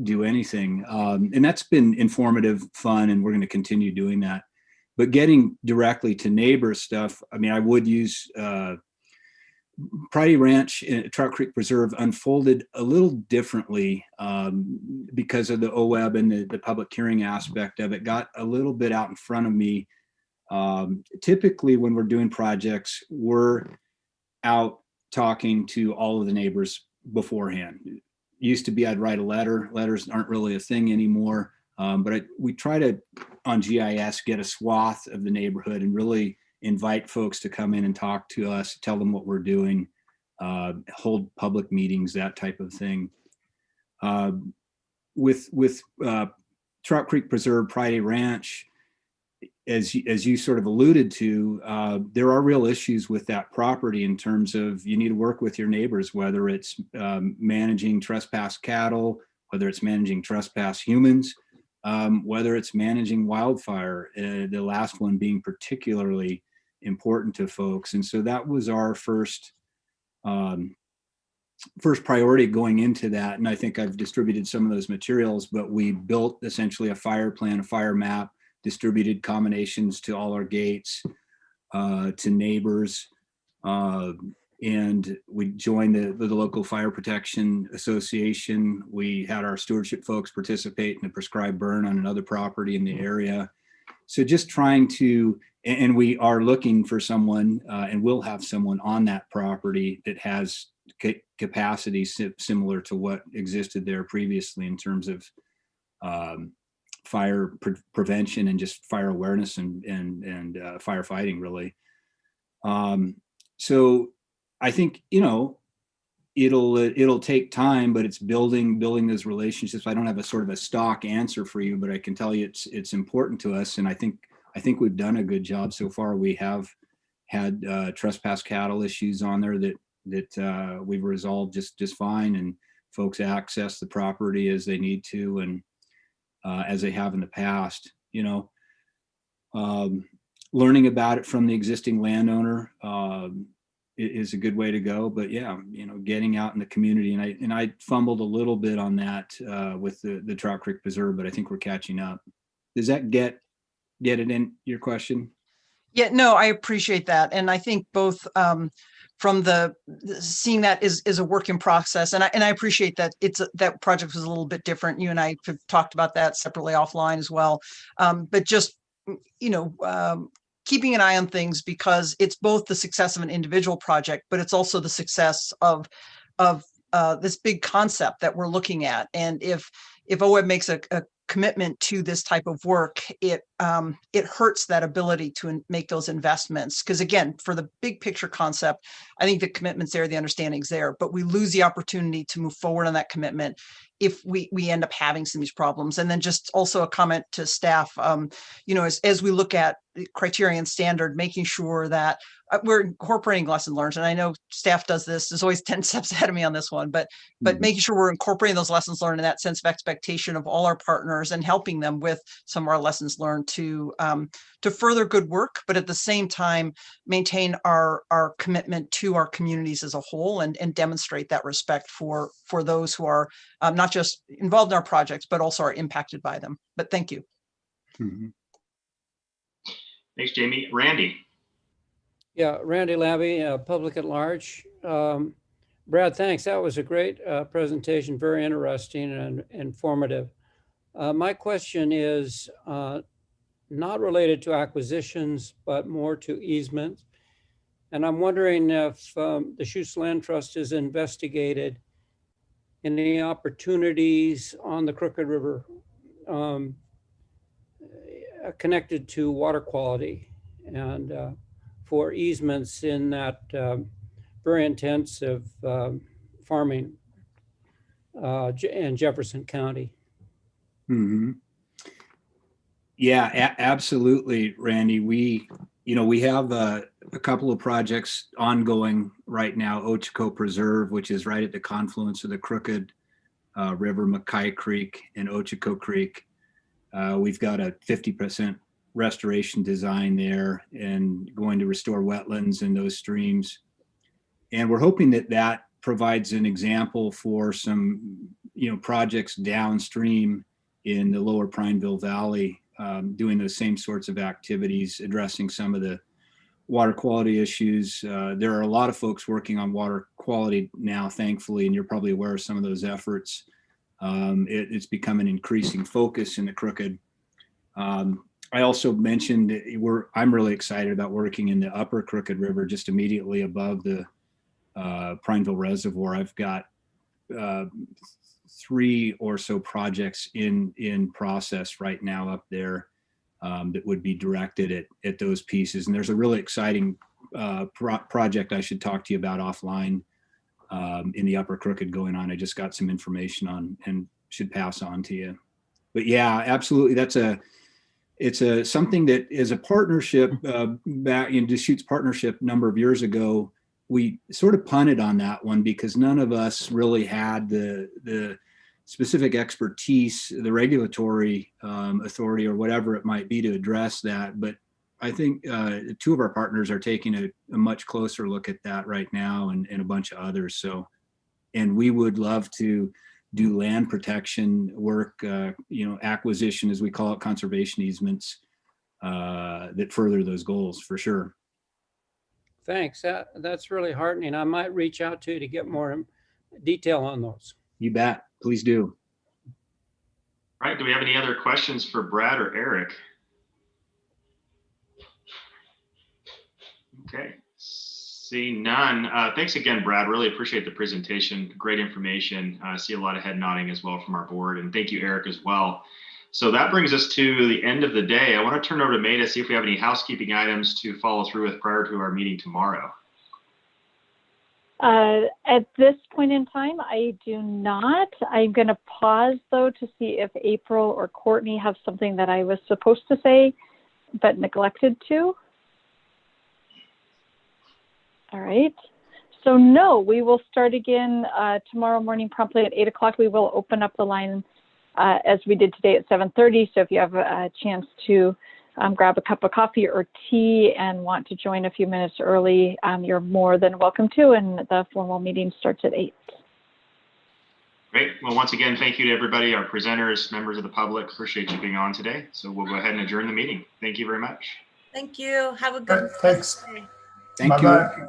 do anything? And that's been informative, fun, and we're going to continue doing that. But getting directly to neighbor stuff, I would use Prairie Ranch, Trout Creek Preserve unfolded a little differently because of the OWEB and the public hearing aspect of it. Got a little bit out in front of me. Typically, when we're doing projects, we're out talking to all of the neighbors beforehand. It used to be I'd write a letter. Letters aren't really a thing anymore. But we try to, on GIS, get a swath of the neighborhood and really invite folks to come in and talk to us, tell them what we're doing, hold public meetings, that type of thing. With Trout Creek Preserve, Prairie Ranch, as you sort of alluded to, there are real issues with that property in terms of you need to work with your neighbors, whether it's managing trespass cattle, whether it's managing trespass humans, whether it's managing wildfire, the last one being particularly important to folks. And so that was our first priority going into that. And I think I've distributed some of those materials, but we built essentially a fire plan, a fire map, distributed combinations to all our gates, to neighbors. And we joined the local fire protection association. We had our stewardship folks participate in a prescribed burn on another property in the area. So just trying to, and we are looking for someone, and we'll have someone on that property that has capacity similar to what existed there previously in terms of fire prevention and just fire awareness and firefighting, really. So I think, it'll take time, but it's building those relationships. I don't have a sort of a stock answer for you, but I can tell you it's important to us. And I think we've done a good job so far. We have had trespass cattle issues on there that we've resolved just fine, and folks access the property as they need to, and as they have in the past. Learning about it from the existing landowner is a good way to go. But yeah, getting out in the community, and I fumbled a little bit on that with the Trout Creek Preserve, but I think we're catching up. Does that get it in your question? Yeah, no, I appreciate that. And I think both from the seeing that is a work in process. And I appreciate that that project was a little bit different. You and I have talked about that separately offline as well. But just, keeping an eye on things, because it's both the success of an individual project, but it's also the success of this big concept that we're looking at. And if OWEB makes a commitment to this type of work, it it hurts that ability to make those investments. Because again, for the big picture concept, I think the commitment's there, the understanding's there, but we lose the opportunity to move forward on that commitment if we end up having some of these problems. And then just also a comment to staff, as we look at the criterion standard, making sure that we're incorporating lesson learned. And I know staff does this, is always 10 steps ahead of me on this one, but making sure we're incorporating those lessons learned in that sense of expectation of all our partners and helping them with some of our lessons learned to further good work, but at the same time, maintain our commitment to our communities as a whole and demonstrate that respect for those who are not just involved in our projects, but also are impacted by them. But thank you. Mm-hmm. Thanks, Jamie. Randy. Yeah, Randy Labby, Public at Large. Brad, thanks. That was a great presentation, very interesting and informative. My question is not related to acquisitions, but more to easements. And I'm wondering if the Deschutes Land Trust has investigated any opportunities on the Crooked River connected to water quality and for easements in that very intensive farming in Jefferson County. Mm-hmm. Yeah, absolutely, Randy. We have a couple of projects ongoing right now. Ochoco Preserve, which is right at the confluence of the Crooked River, Mackay Creek, and Ochoco Creek. We've got a 50% restoration design there and going to restore wetlands in those streams. And we're hoping that provides an example for some, projects downstream in the lower Prineville Valley, doing those same sorts of activities, addressing some of the water quality issues. There are a lot of folks working on water quality now, thankfully, and you're probably aware of some of those efforts. It's become an increasing focus in the Crooked. I also mentioned I'm really excited about working in the upper Crooked River, just immediately above the Prineville Reservoir. I've got 3 or so projects in process right now up there that would be directed at those pieces. And there's a really exciting project I should talk to you about offline in the upper Crooked going on. I just got some information on and should pass on to you. But yeah, absolutely. It's something that is a partnership back in Deschutes partnership a number of years ago. We sort of punted on that one because none of us really had the specific expertise, the regulatory authority or whatever it might be to address that. But I think 2 of our partners are taking a much closer look at that right now and a bunch of others. So, and we would love to do land protection work, acquisition, as we call it, conservation easements that further those goals for sure. Thanks. That's really heartening. I might reach out to you to get more detail on those. You bet. Please do. All right. Do we have any other questions for Brad or Eric? Okay. Seeing none. Thanks again, Brad. Really appreciate the presentation. Great information. I see a lot of head nodding as well from our board. And thank you, Eric, as well. So that brings us to the end of the day. I want to turn it over to May to see if we have any housekeeping items to follow through with prior to our meeting tomorrow. At this point in time, I do not. I'm going to pause, though, to see if April or Courtney have something that I was supposed to say but neglected to. All right. So no, we will start again tomorrow morning promptly at 8 o'clock. We will open up the line as we did today at 7:30. So if you have a chance to grab a cup of coffee or tea and want to join a few minutes early, you're more than welcome to. And the formal meeting starts at 8. Great. Well, once again, thank you to everybody, our presenters, members of the public. Appreciate you being on today. So we'll go ahead and adjourn the meeting. Thank you very much. Thank you. Have a good Thanks. day. Thank you. Bye-bye.